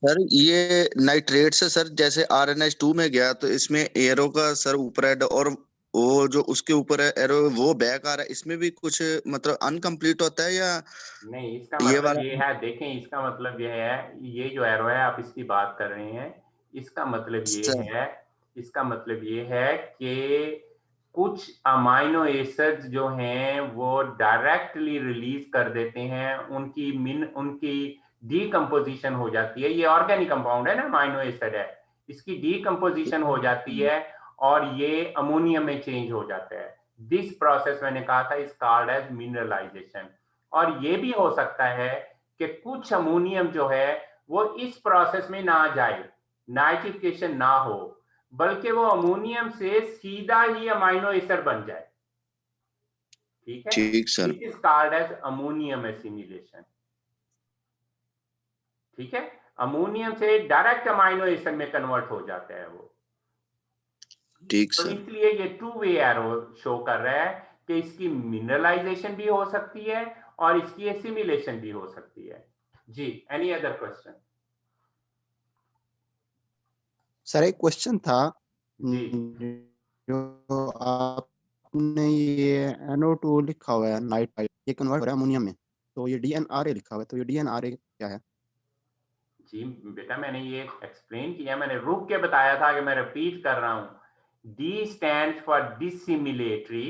सर ये नाइट्रेट से सर जैसे RNH2 में गया तो इसमें एरो का सर ऊपर है और वो जो उसके ऊपर है एरो वो बैक आ रहा है, इसमें भी कुछ मतलब अनकंप्लीट होता है या नहीं? इसका मतलब ये है, देखें, इसका मतलब ये है, ये जो एरो है आप इसकी बात कर रहे हैं, इसका मतलब ये है, इसका मतलब ये है कि कुछ अमाइनो एसिड्स जो हैं वो डायरेक्टली रिलीज कर देते हैं, उनकी डीकम्पोजिशन हो जाती है। ये ऑर्गेनिक कंपाउंड है ना, अमाइनो एसिड है, इसकी डीकम्पोजिशन हो जाती है और ये अमोनियम में चेंज हो जाता है। दिस प्रोसेस मैंने कहा था इज कॉल्ड एज मिनरलाइजेशन। और ये भी हो सकता है कि कुछ अमोनियम जो है वो इस प्रोसेस में ना जाए, नाइट्रिफिकेशन ना हो, बल्कि वो अमोनियम से सीधा ही अमाइनो एसिड बन जाए। ठीक है, ठीक sir. This is called as ammonium assimilation. ठीक है, अमोनियम से डायरेक्ट अमाइनो एसिड में कन्वर्ट हो जाता है वो। ठीक तो सर। इसलिए ये टू वे एरो शो कर रहा है कि इसकी मिनरलाइजेशन भी हो सकती है और इसकी एसिमिलेशन भी हो सकती है। जी, एनी अदर क्वेश्चन? सर एक क्वेश्चन था, जी, जो आपने ये NO2 लिखा हुआ है नाइट्राइट, ये कन्वर्ट हो रहा है अमोनियम में, तो ये DNRA लिखा हुआ है, तो ये DNRA क्या है? जी बेटा, मैंने ये एक्सप्लेन किया, मैंने रुक के बताया था कि मैं रिपीट कर रहा हूं। D stands for dissimilatory,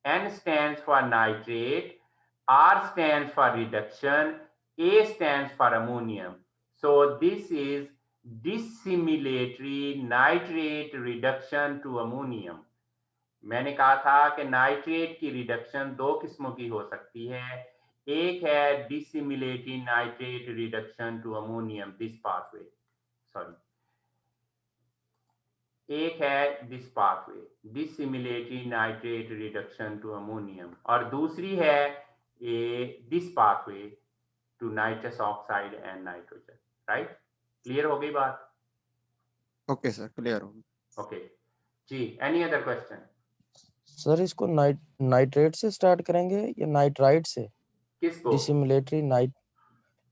N stands for nitrate, R stands for reduction, A stands for ammonium. So this is dissimilatory nitrate reduction to ammonium. मैंने कहा था कि नाइट्रेट की रिडक्शन दो किस्मों की हो सकती है। एक है dissimilatory nitrate reduction to ammonium, this pathway, sorry, एक है this pathway, dissimilatory nitrate reduction to ammonium, और दूसरी है this pathway to nitrous oxide and nitrogen. Right, clear हो गई बात? ओके सर, क्लियर हो। ओके जी, एनी अदर क्वेश्चन? सर इसको नाइट्रेट से स्टार्ट करेंगे या नाइट्राइट से? किसको? Dissimilatory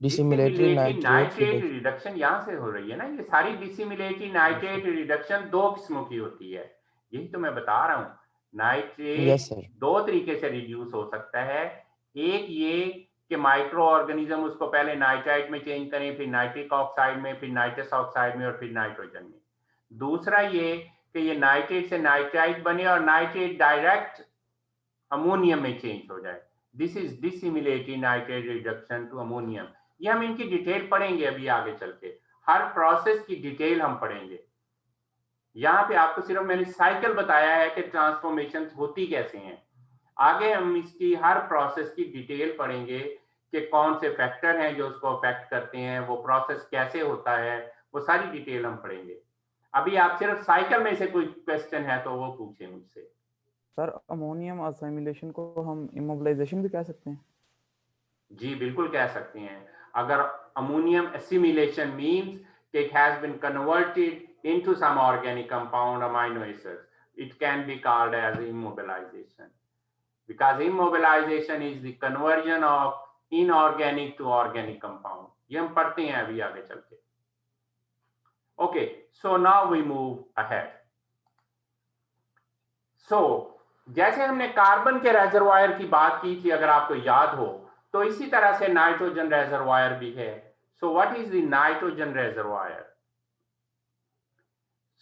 dissimilatory nitrate nitrate reduction यहाँ से हो रही है ना, ये सारी डिसिमिलेटरी नाइट्रेट रिडक्शन दो किस्मों की होती है, यही तो मैं बता रहा हूँ। Nitrate yes sir. दो तरीके से रिड्यूस हो सकता है। एक ये कि माइक्रो ऑर्गेनिज्म उसको पहले नाइट्राइट में चेंज करें, फिर नाइट्रिक ऑक्साइड में, फिर नाइट्रस ऑक्साइड में, और फिर नाइट्रोजन में। दूसरा ये कि ये नाइट्रेट से नाइट्राइट बने और नाइट्रेट डायरेक्ट अमोनियम में चेंज हो जाए। This is dissimilatory nitrate reduction to ammonium. ये हम इनकी डिटेल पढ़ेंगे अभी आगे चल के, हर प्रोसेस की डिटेल हम पढ़ेंगे। यहाँ पे आपको सिर्फ मैंने साइकिल बताया है कि ट्रांसफॉर्मेशन होती कैसे हैं। आगे हम इसकी हर प्रोसेस की डिटेल पढ़ेंगे कि कौन से फैक्टर हैं जो उसको अफेक्ट करते हैं, वो प्रोसेस कैसे होता है, वो सारी डिटेल हम पढ़ेंगे। अभी आप सिर्फ साइकिल में से कोई क्वेश्चन है तो वो पूछे मुझसे। सर अमोनियम असाइमिलेशन को हम इमोबिलाइजेशन भी कह सकते हैं? जी बिल्कुल कह सकते हैं। अगर ammonium assimilation means it has been converted into some organic compound amino acids, it can be called as immobilization, because immobilization is the conversion of inorganic to organic compound. ये हम पढ़ते हैं अभी आगे चल के। Okay, so now we move ahead. So जैसे हमने कार्बन के रेजरवायर की बात की थी, अगर आपको याद हो, तो इसी तरह से नाइट्रोजन रेजरवायर भी है। So what is the nitrogen reservoir?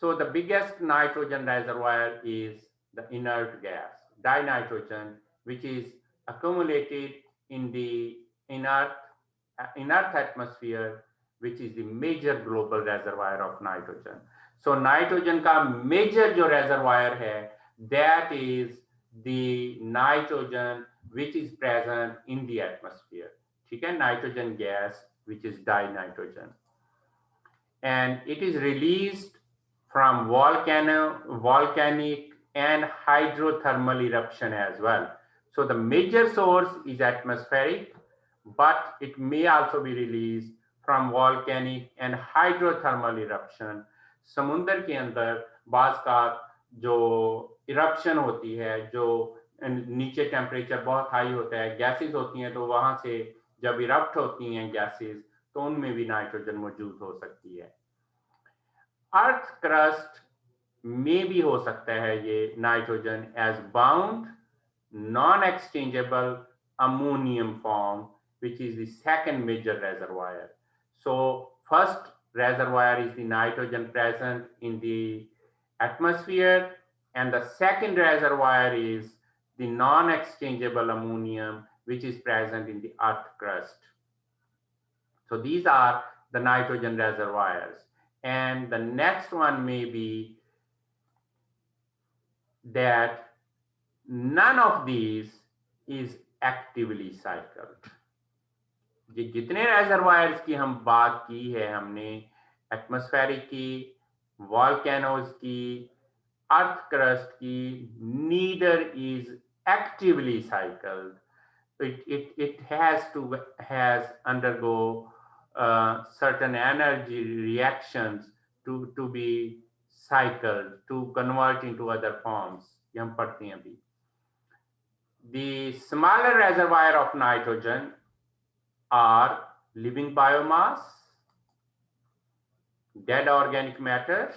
So the biggest nitrogen reservoir is the inert gas dinitrogen, which is accumulated in the inert atmosphere, which is the major global reservoir of nitrogen. So nitrogen का major जो reservoir है, that is the nitrogen which is present in the atmosphere. ठीक है, nitrogen gas which is dinitrogen, and it is released from volcanic and hydrothermal eruption as well. So the major source is atmospheric, but it may also be released from volcanic and hydrothermal eruption. समुद्र के अंदर बाज़ का जो eruption होती है, जो नीचे टेम्परेचर बहुत हाई होता है, गैसेस होती हैं, तो वहां से जब इरप्ट होती हैं गैसेस, तो उनमें भी नाइट्रोजन मौजूद हो सकती है। अर्थ क्रस्ट में भी हो सकता है ये nitrogen as bound non exchangeable ammonium form, which is the second major reservoir. So first reservoir is the nitrogen present in the atmosphere, And the second reservoir is the non-exchangeable ammonium, which is present in the earth crust. So these are the nitrogen reservoirs. And the next one may be that none of these is actively cycled. जितने reservoirs की हम बात की है हमने, atmospheric की, volcanoes की, earth crust की, neither is actively cycled. It has undergo certain energy reactions to be cycled, to convert into other forms. ये हम पढ़ते हैं अभी. The smaller reservoir of nitrogen are living biomass, dead organic matter,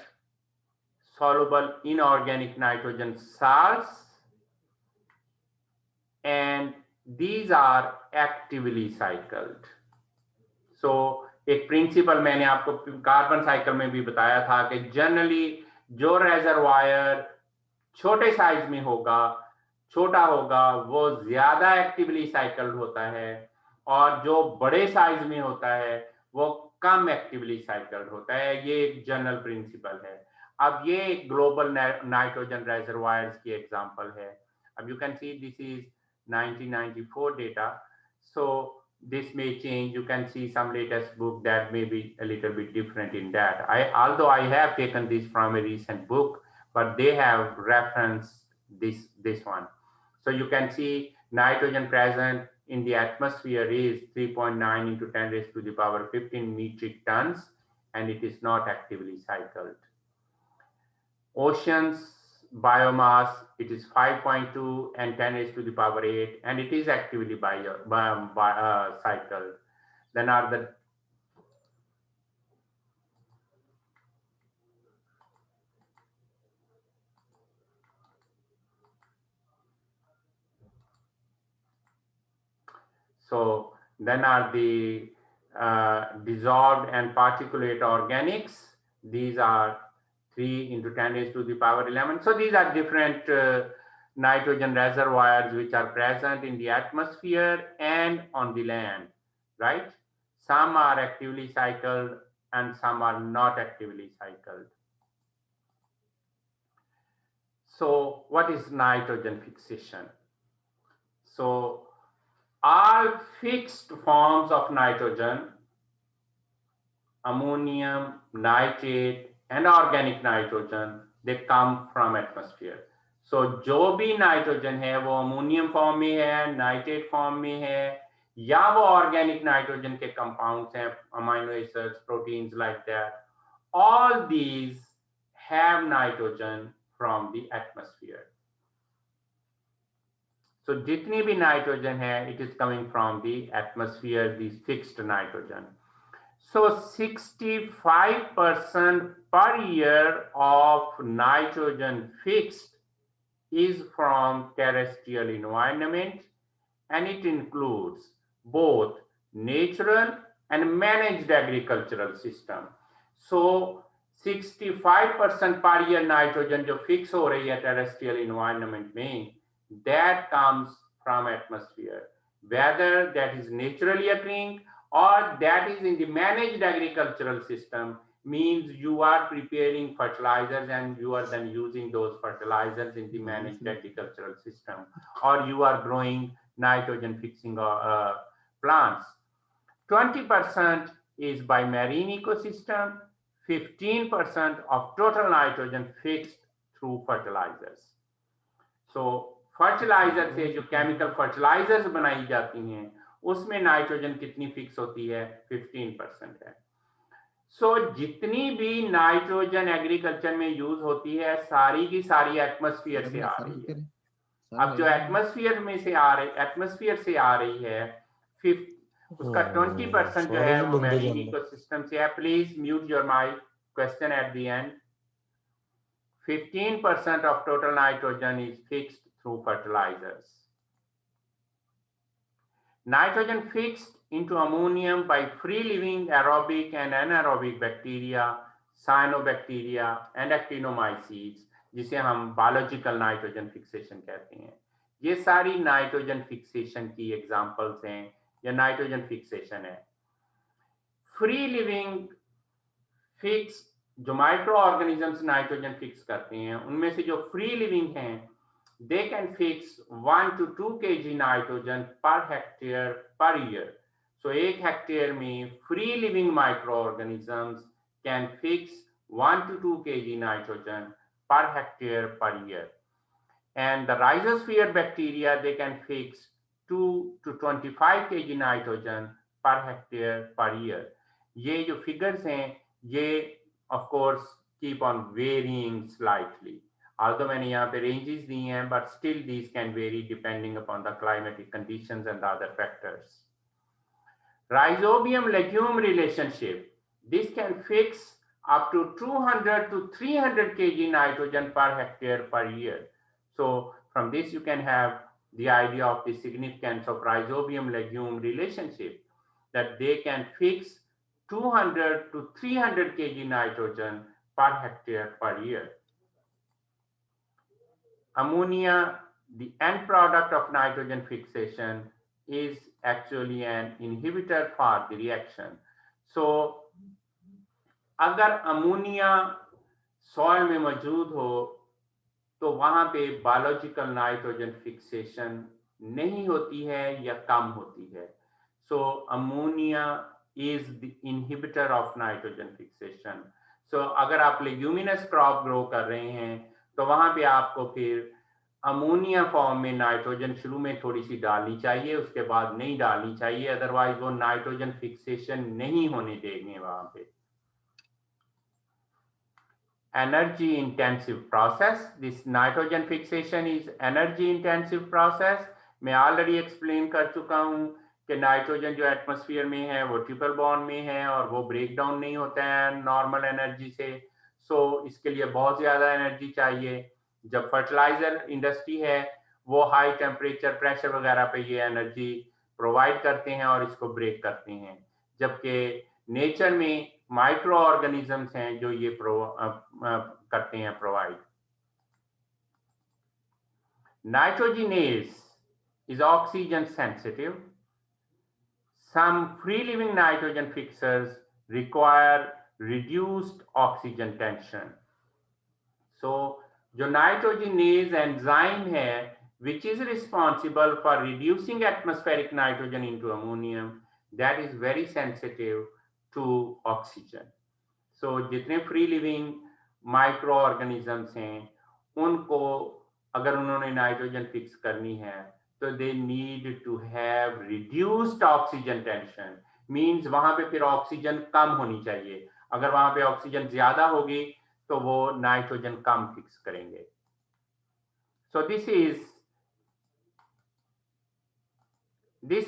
soluble inorganic nitrogen salts, and these are actively cycled. So एक principal मैंने आपको carbon cycle में भी बताया था कि जनरली जो रेजरवायर छोटे साइज में होगा, छोटा होगा, वो ज्यादा एक्टिवली साइकिल्ड होता है, और जो बड़े साइज में होता है वो कम एक्टिवली साइकिल्ड होता है. ये एक जनरल प्रिंसिपल है. अब ये एक ग्लोबल नाइट्रोजन रेजरवायर्स की एग्जांपल है. अब you can see this is 1994 data. So this may change. You can see some latest book that may be a little bit different in that. Although I have taken this from a recent book, but they have referenced this one. So you can see nitrogen present in the atmosphere is 3.9 into 10 raised to the power 15 metric tons, and it is not actively cycled. Oceans biomass, it is 5.2 and 10 raised to the power 8, and it is actively cycled. Then are the dissolved and particulate organics. These are 3 into 10 raised to the power 11. So these are different nitrogen reservoirs which are present in the atmosphere and on the land, right? Some are actively cycled and some are not actively cycled. So what is nitrogen fixation? So all fixed forms of nitrogen, ammonium, nitrate, and organic nitrogen, they come from atmosphere. So जो भी nitrogen है वो ammonium form में है, nitrate form में है, या वो organic nitrogen के compounds हैं, amino acids, proteins like that. All these have nitrogen from the atmosphere. So जितनी भी nitrogen है, it is coming from the atmosphere, these fixed nitrogen. So 65% per year of nitrogen fixed is from terrestrial environment, and it includes both natural and managed agricultural system. So 65% per year nitrogen जो fix हो रही है terrestrial environment में, that comes from atmosphere, whether that is naturally occurring or that is in the managed agricultural system, means you are preparing fertilizers and you are then using those fertilizers in the managed agricultural system, or you are growing nitrogen fixing plants. 20% is by marine ecosystem, 15% of total nitrogen fixed through fertilizers. So fertilizer से जो chemical fertilizers बनाई जाती हैं उसमें nitrogen कितनी fix होती है? 15% है. सो जितनी भी नाइट्रोजन एग्रीकल्चर में यूज होती है सारी की सारी एटमॉस्फेयर से आ रही है. अब जो एटमॉस्फेयर से आ रही है उसका 20% जो है वो मैरीन इकोसिस्टम से है. Please mute your mic. Question at the end. 15% of total nitrogen is fixed through fertilizers. Nitrogen fixed into ammonium by free living aerobic and anaerobic bacteria, cyanobacteria, and actinomycetes. जिसे हम biological nitrogen fixation कहते हैं। ये सारी nitrogen fixation की examples हैं या nitrogen fixation है। फ्री लिविंग फिक्स जो माइक्रो ऑर्गेनिजम्स नाइट्रोजन फिक्स करते हैं, उनमें से जो फ्री लिविंग हैं, they can fix 1 to 2 kg nitrogen per hectare per year. So 1 hectare में free living micro organisms can fix 1 to 2 kg nitrogen per hectare per year. And the rhizosphere bacteria, they can fix 2 to 25 kg nitrogen per hectare per year. ये जो figures हैं, ये of course keep on varying slightly. Although मैंने यहाँ पे ranges दी हैं, but still these can vary depending upon the climatic conditions and the other factors. Rhizobium legume relationship, this can fix up to 200 to 300 kg nitrogen per hectare per year. So from this you can have the idea of the significance of rhizobium legume relationship, that they can fix 200 to 300 kg nitrogen per hectare per year. Ammonia, the end product of nitrogen fixation, is actually an inhibitor for the reaction. So अगर ammonia soil में मौजूद हो तो वहां पे biological nitrogen fixation नहीं होती है या कम होती है। So ammonia is the inhibitor of nitrogen fixation. So अगर आप लेग्यूमिनस क्रॉप ग्रो कर रहे हैं तो वहां पे आपको फिर अमोनिया फॉर्म में नाइट्रोजन शुरू में थोड़ी सी डालनी चाहिए, उसके बाद नहीं डालनी चाहिए, अदरवाइज वो नाइट्रोजन फिक्सेशन नहीं होने देंगे वहां पे। Energy intensive process, this nitrogen fixation is energy intensive process। मैं ऑलरेडी एक्सप्लेन कर चुका हूं कि नाइट्रोजन जो एटमॉस्फेयर में है वो ट्रिपल बॉन्ड में है और वो ब्रेक डाउन नहीं होता है नॉर्मल एनर्जी से। सो इसके लिए बहुत ज्यादा एनर्जी चाहिए। जब फर्टिलाइजर इंडस्ट्री है वो हाई टेम्परेचर प्रेशर वगैरह पे ये एनर्जी प्रोवाइड करते हैं और इसको ब्रेक करते हैं, जबकि नेचर में माइक्रो ऑर्गेनिजम्स हैं जो ये करते हैं provide. Nitrogenase is oxygen sensitive. Some free living nitrogen fixers require reduced oxygen tension. So जो नाइट्रोजिनेज एंजाइम है which is responsible for reducing atmospheric nitrogen into ammonium, that is very sensitive to oxygen. So जितने free living micro organisms हैं उनको अगर उन्होंने nitrogen fix करनी है तो they need to have reduced oxygen tension, means वहां पे फिर ऑक्सीजन कम होनी चाहिए। अगर वहां पे ऑक्सीजन ज्यादा होगी तो वो नाइट्रोजन कम फिक्स करेंगे। So this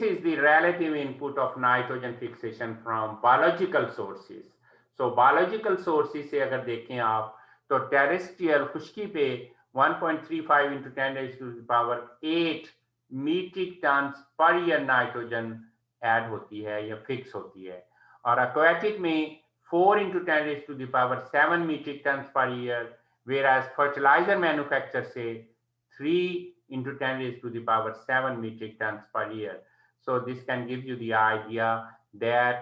is the relative input of nitrogen fixation from biological sources. So biological sources से अगर देखें आप तो टेरेस्ट्रियल खुश्की पे 1.35 into 10 raised to the power 8 metric tons per year nitrogen add होती है या फिक्स होती है, और एक्वाटिक में 4 into 10 raised to the power 7 metric tons per year, whereas fertiliser manufacture से 3 into 10 raised to the power 7 metric tons per year. So this can give you the idea that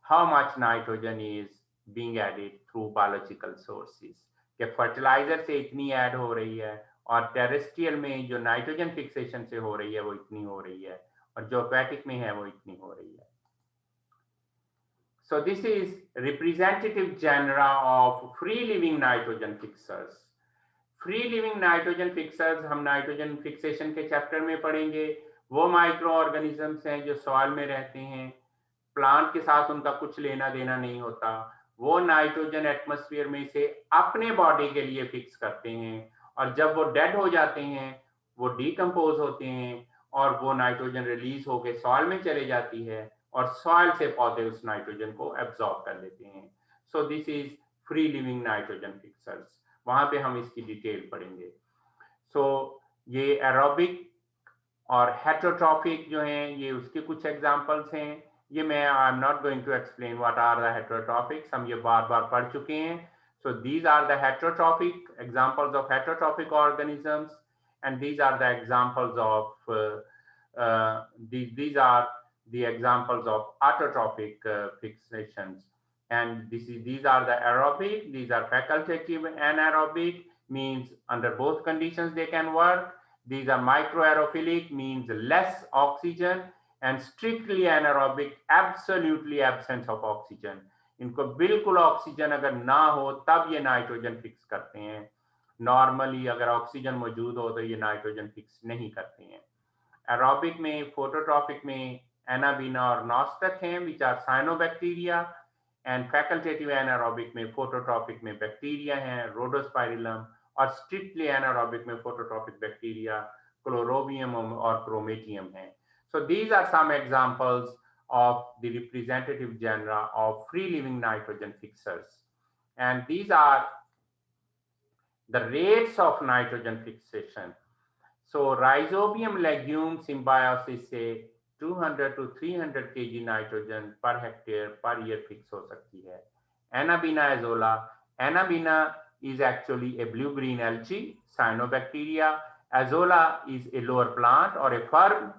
how much nitrogen is being added through biological sources. कि fertiliser से इतनी add हो रही है और terrestrial में जो नाइट्रोजन फिक्सेशन से हो रही है वो इतनी हो रही है, और जो एक्वाटिक में है वो इतनी हो रही है। So this is representative genera of free living nitrogen fixers. Free living nitrogen fixers हम नाइट्रोजन फिक्सेशन के चैप्टर में पढ़ेंगे। वो माइक्रो ऑर्गेनिजम्स हैं जो सॉइल में रहते हैं, प्लांट के साथ उनका कुछ लेना देना नहीं होता, वो नाइट्रोजन एटमॉस्फेयर में से अपने बॉडी के लिए फिक्स करते हैं, और जब वो डेड हो जाते हैं वो डिकम्पोज होते हैं और वो नाइट्रोजन रिलीज होकर सॉइल में चले जाती है और सॉइल से पौधे उस नाइट्रोजन को एब्जॉर्ब कर लेते हैं। So this is free living nitrogen fixers, वहां पे हम इसकी डिटेल पढ़ेंगे। सो ये एरोबिक और हेटेरोट्रॉफिक जो हैं ये उसके कुछ एग्जांपल्स हैं। ये मैं I am not going to explain what are the heterotrophics, हम ये बार बार पढ़ चुके हैं। So these are the heterotrophic examples of heterotrophic organisms, and these are the examples of these are the examples of autotrophic fixations. And these are the aerobic, these are facultative anaerobic, means under both conditions they can work. These are microaerophilic, means less oxygen, and strictly anaerobic, absolutely absence of oxygen. इनको बिल्कुल oxygen अगर ना हो तब ये nitrogen fix करते हैं. Normally अगर ऑक्सीजन मौजूद हो तो ये नाइट्रोजन फिक्स नहीं करते हैं. एरोबिक में, फोटोट्रॉपिक में एनाबीना और नॉस्टक हैं, which are cyanobacteria. And facultative anaerobic में, फोटोट्रॉपिक में बैक्टीरिया हैं, रोडोस्पाइरिलम. और स्ट्रिक्टली एनारोबिक में फोटोट्रॉपिक बैक्टीरिया क्लोरोबियम और क्रोमेटियम हैं. So these are some examples of the representative genera of free living nitrogen fixers, and these are the rates of nitrogen fixation. So Rhizobium legume symbiosis से 200 to 300 kg nitrogen per hectare per year fix हो सकती है. Anabina azola. Anabina is actually a blue-green algae, cyanobacteria. Azola is a lower plant or a fern.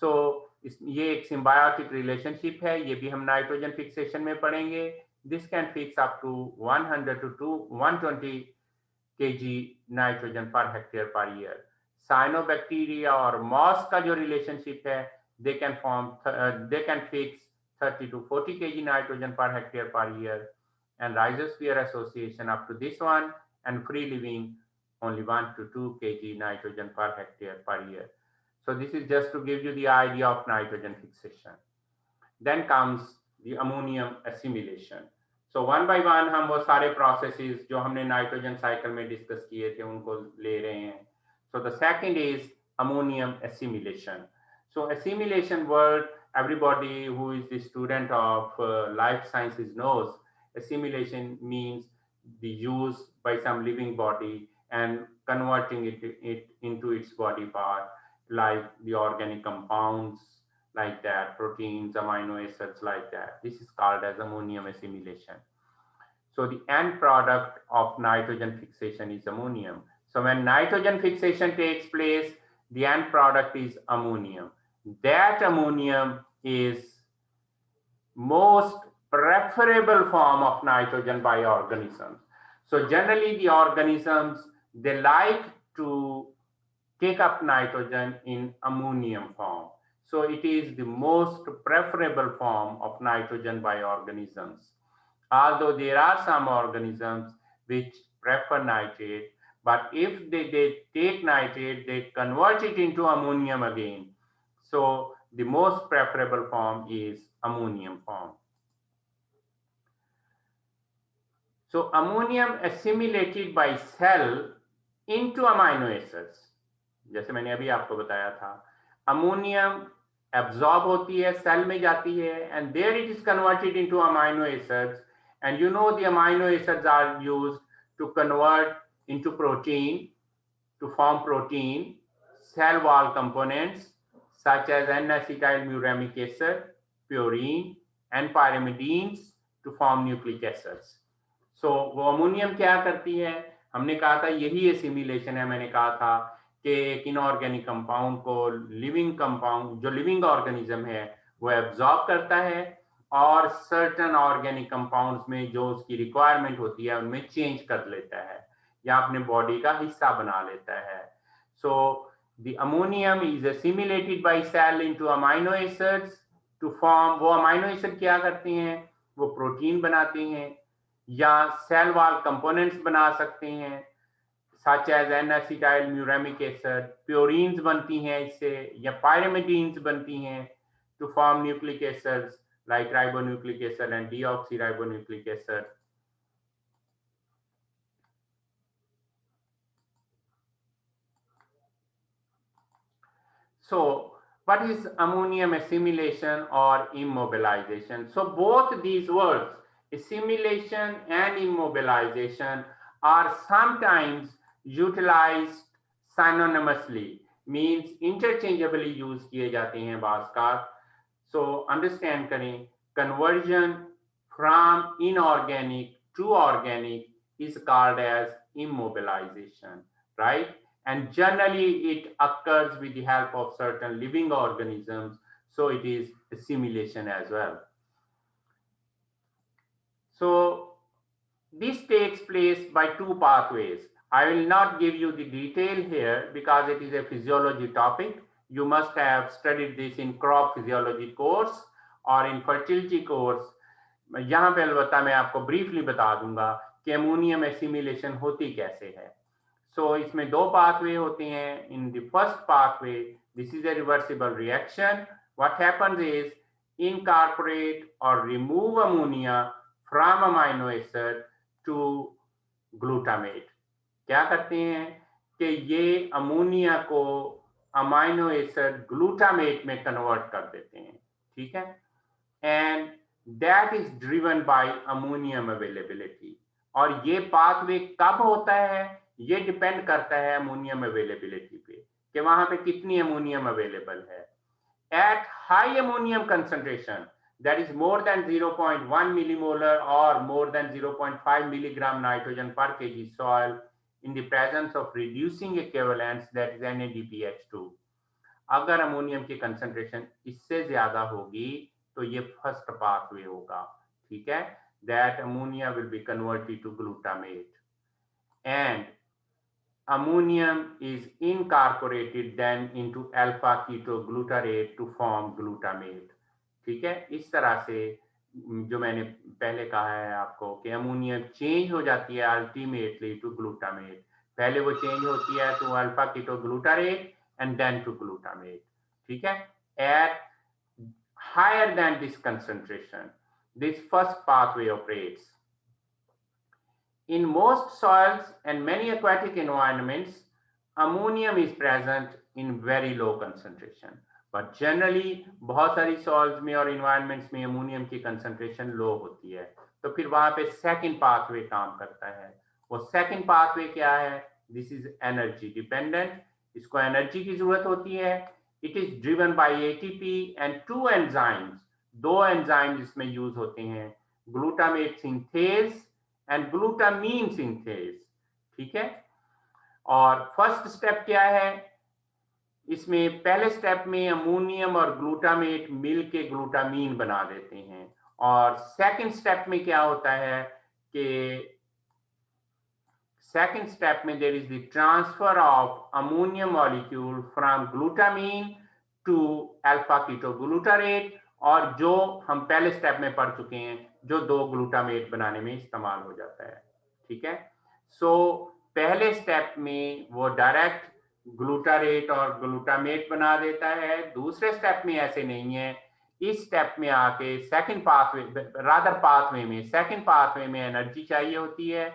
So ये एक symbiotic relationship है, ये भी हम नाइट्रोजन फिक्सेशन में पढ़ेंगे. This can fix up to 100 to 120 kg nitrogen per hectare per year. Cyanobacteria और moss का जो relationship है, they can fix 30 to 40 kg nitrogen per hectare per year. And rhizosphere association up to this one, and free living only 1 to 2 kg nitrogen per hectare per year. So this is just to give you the idea of nitrogen fixation. Then comes the ammonium assimilation. So one by one हम वो सारे processes जो हमने nitrogen cycle में discuss किए थे उनको ले रहे हैं. So the second is ammonium assimilation. So assimilation word, everybody who is the student of life sciences knows. Assimilation means the use by some living body and converting it into its body part, like the organic compounds, like that, proteins, amino acids, like that. This is called as ammonium assimilation. So the end product of nitrogen fixation is ammonium. So when nitrogen fixation takes place, the end product is ammonium. That ammonium is most preferable form of nitrogen by organisms. So generally the organisms, they like to take up nitrogen in ammonium form. So it is the most preferable form of nitrogen by organisms. Although there are some organisms which prefer nitrate, but if they take nitrate, they convert it into ammonium again. So the most preferable form is ammonium form. So ammonium assimilated by cell into amino acids. जैसे मैंने अभी आपको बताया था, ammonium absorb होती है, cell में जाती है, and there it is converted into amino acids. And you know the amino acids are used to convert into protein, to form protein, cell wall components such as N-acetylmuramic acid, purine, and pyrimidines to form nucleic acids. So वो ammonium क्या करती है? हमने कहा था यही assimilation है. मैंने कहा था कि एक इनऑर्गेनिक कंपाउंड को लिविंग कंपाउंड, जो लिविंग ऑर्गेनिज्म है, वो एब्जॉर्ब करता है और सर्टेन ऑर्गेनिक कंपाउंड्स में जो उसकी रिक्वायरमेंट होती है उनमें चेंज कर लेता है या अपने बॉडी का हिस्सा बना लेता है. So the ammonium is assimilated by cell into amino acids to form. वो अमाइनो एसिड क्या करते हैं? वो प्रोटीन बनाते हैं या सेल वॉल कंपोनेंट्स बना सकते हैं, such as N-acetylmuramic acid, purines बनती हैं इससे, या pyrimidines बनती हैं to form nucleic acids like ribonucleic acid and deoxyribonucleic acid. So what is ammonium assimilation or immobilization? So both these words, assimilation and immobilization, are sometimes utilized synonymously, means interchangeably used किए जाते हैं बाज़. So understand करें, conversion from inorganic to organic is called as immobilization, right? And generally it occurs with the help of certain living organisms, so it is assimilation as well. So this takes place by two pathways. I will not give you the detail here because it is a physiology topic. You must have studied this in crop physiology course or in fertility course. यहाँ पे अलबत्ता मैं आपको briefly बता दूंगा कि ammonium assimilation होती कैसे है. सो इसमें दो पाथवे होते हैं. In the first pathway this is a reversible reaction. What happens is incorporate or remove ammonia from amino acid to glutamate. क्या करते हैं कि ये अमोनिया को अमाइनो एसिड ग्लूटामेट में कन्वर्ट कर देते हैं. ठीक है. And that is driven by ammonium availability. और ये पाथवे कब होता है ये डिपेंड करता है अमोनियम अवेलेबिलिटी पे कि वहां पे कितनी अमोनियम अवेलेबल है. At high ammonium concentration, that is more than 0.1 millimolar or more than 0.5 milligram nitrogen per kg soil in the presence of reducing equivalents, that is NADPH2. अगर ammonium की concentration इससे ज्यादा होगी तो ये फर्स्ट पाथवे होगा. ठीक है. that ammonia will be converted to glutamate and ammonium is incorporated then into alpha ketoglutarate to form glutamate. ठीक है. इस तरह से जो मैंने पहले कहा है आपको कि अमोनियम चेंज हो जाती है अल्टीमेटली टू ग्लूटामेट. पहले वो चेंज होती है to alpha ketoglutarate and then to glutamate. ठीक है. At higher than this concentration this first pathway operates. In most soils and many aquatic environments, ammonium is present in very low concentration. But generally, बहुत सारी soils में और environments में ammonium की concentration low होती है. तो फिर वहाँ पे second pathway काम करता है. वो second pathway क्या है? This is energy dependent. इसको energy की जरूरत होती है. It is driven by ATP and two enzymes. दो एंजाइम इसमें यूज होते हैं, glutamate synthase and glutamine synthase. ठीक है. और फर्स्ट स्टेप क्या है इसमें? पहले स्टेप में अमोनियम और ग्लूटामेट मिल के ग्लूटामीन बना देते हैं. और सेकंड स्टेप में क्या होता है कि सेकंड स्टेप में there is the transfer of ammonium molecule from glutamine to alpha ketoglutarate, और जो हम पहले स्टेप में पढ़ चुके हैं जो दो ग्लूटामेट बनाने में इस्तेमाल हो जाता है. ठीक है. सो पहले स्टेप में वो डायरेक्ट ग्लूटारेट और ग्लूटामेट बना देता है. दूसरे स्टेप में ऐसे नहीं है. इस स्टेप में आके सेकंड पाथवे रादर पाथवे में सेकंड पाथवे में एनर्जी चाहिए होती है.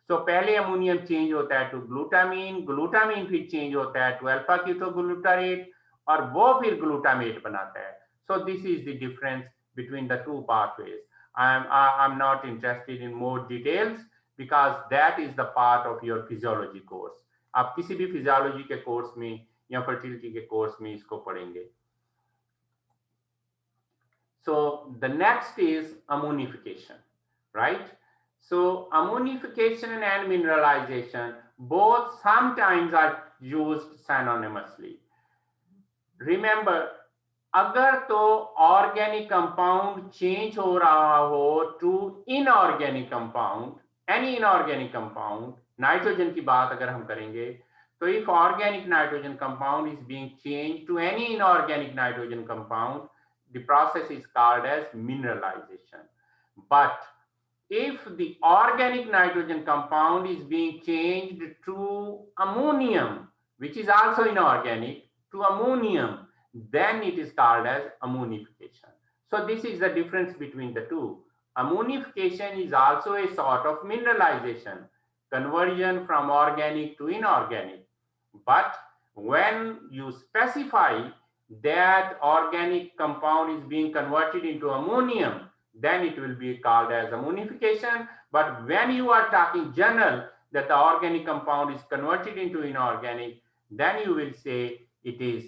सो पहले अमोनियम चेंज होता है टू ग्लूटामीन, ग्लूटामीन फिर चेंज होता है टू अल्फा कीटोग्लूटारेट और वो फिर ग्लूटामेट बनाता है. So this is the difference between the two pathways. I'm not interested in more details because that is the part of your physiology course. आप किसी भी physiology के course में या fertility के course में इसको पढ़ेंगे. So the next is ammonification, right? So ammonification and mineralization both sometimes are used synonymously. Remember, अगर तो ऑर्गेनिक कंपाउंड चेंज हो रहा हो to inorganic compound, any inorganic compound, nitrogen की बात अगर हम करेंगे तो if organic nitrogen compound is being change to any inorganic nitrogen compound, the process is called as mineralisation. But if the organic nitrogen compound is being changed to ammonium, which is also inorganic, to ammonium, then it is called as ammonification. So this is the difference between the two. Ammonification is also a sort of mineralization, conversion from organic to inorganic. But when you specify that organic compound is being converted into ammonium, then it will be called as ammonification. But when you are talking general that the organic compound is converted into inorganic, then you will say it is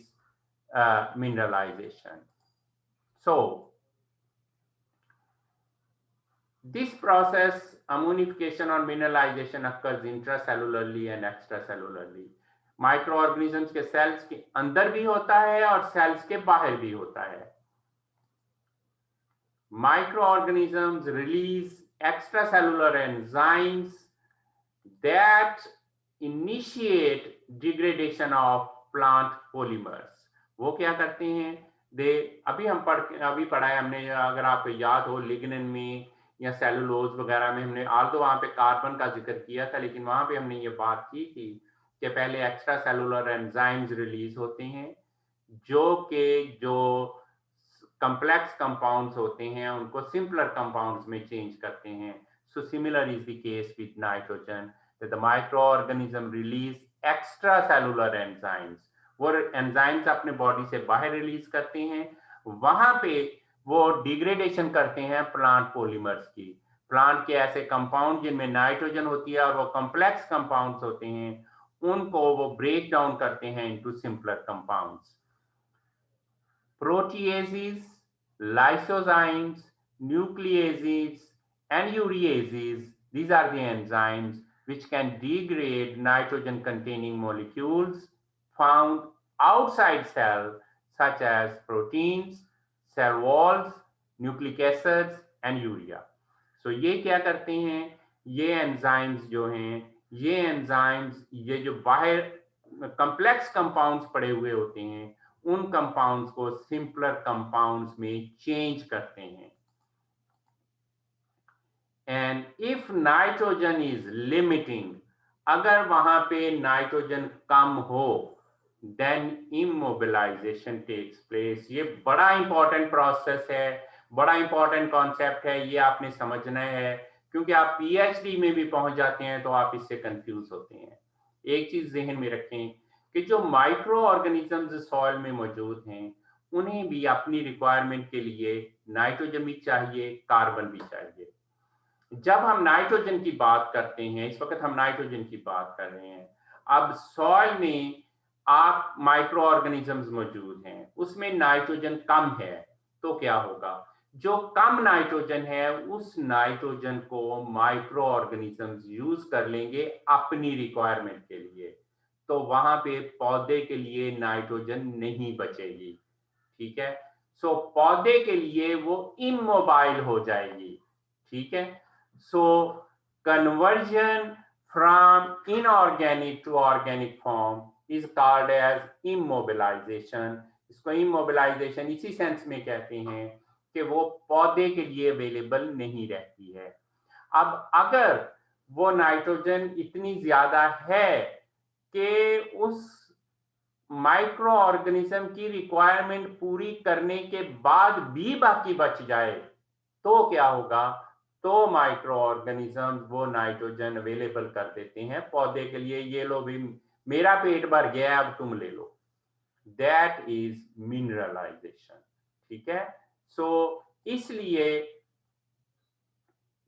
mineralization. So this process ammonification or mineralization occurs intracellularly and extracellularly. Micro organisms के sales के अंदर भी होता है और sales के बाहर भी होता है. Microorganisms release extracellular enzymes that initiate degradation of plant polymers. वो क्या करते हैं? अभी पढ़ा है हमने, अगर आपको याद हो, लिग्निन में या सेलुलोज वगैरह में हमने आल्दो वहां पे कार्बन का जिक्र किया था, लेकिन वहां पे हमने ये बात की थी कि पहले एक्स्ट्रा सेलुलर एंजाइम्स रिलीज होते हैं जो कॉम्प्लेक्स कंपाउंड्स होते हैं उनको सिंपलर कंपाउंड्स में चेंज करते हैं. So similar is the case with nitrogen, that the microorganism release extra cellular enzymes. वो एंजाइम्स अपने बॉडी से बाहर रिलीज करते हैं, वहां पे वो डिग्रेडेशन करते हैं प्लांट पॉलीमर्स की. प्लांट के ऐसे कंपाउंड जिनमें नाइट्रोजन होती है और वो कॉम्प्लेक्स कंपाउंड्स होते हैं, उनको वो ब्रेक डाउन करते हैं into simpler compounds. Proteases, lysozymes, nucleases, and ureases, these are the enzymes which can degrade nitrogen-containing molecules found outside cell, such as proteins, cell walls, nucleic acids, and urea. So ये क्या करते हैं? ये enzymes जो हैं, ये enzymes, ये जो बाहर complex compounds पड़े हुए होते हैं, उन कंपाउंड्स को सिंपलर कंपाउंड्स में चेंज करते हैं. And if nitrogen is limiting, अगर वहां पे नाइट्रोजन कम हो, देन इमोबिलाइजेशन टेक्स प्लेस. ये बड़ा इंपॉर्टेंट प्रोसेस है, बड़ा इंपॉर्टेंट कॉन्सेप्ट है, ये आपने समझना है, क्योंकि आप पीएचडी में भी पहुंच जाते हैं तो आप इससे कंफ्यूज होते हैं. एक चीज जहन में रखें कि जो माइक्रो ऑर्गेनिजम्स सॉइल में मौजूद हैं, उन्हें भी अपनी रिक्वायरमेंट के लिए नाइट्रोजन भी चाहिए, कार्बन भी चाहिए. जब हम नाइट्रोजन की बात करते हैं, इस वक्त हम नाइट्रोजन की बात कर रहे हैं, अब सॉइल में आप माइक्रो ऑर्गेनिजम्स मौजूद हैं, उसमें नाइट्रोजन कम है, तो क्या होगा? जो कम नाइट्रोजन है, उस नाइट्रोजन को माइक्रो ऑर्गेनिजम्स यूज कर लेंगे अपनी रिक्वायरमेंट के लिए, तो वहां पे पौधे के लिए नाइट्रोजन नहीं बचेगी. ठीक है? सो पौधे के लिए वो इमोबाइल हो जाएगी. ठीक है? So conversion from inorganic to organic form is called as immobilisation. इसको इमोबिलाइजेशन इसी सेंस में कहते हैं कि वो पौधे के लिए अवेलेबल नहीं रहती है. अब अगर वो नाइट्रोजन इतनी ज्यादा है कि उस माइक्रो ऑर्गेनिज्म की रिक्वायरमेंट पूरी करने के बाद भी बाकी बच जाए, तो क्या होगा? तो माइक्रो ऑर्गेनिज्म वो नाइट्रोजन अवेलेबल कर देते हैं पौधे के लिए. ये लो भी, मेरा पेट भर गया, अब तुम ले लो. That is mineralisation. ठीक है? सो इसलिए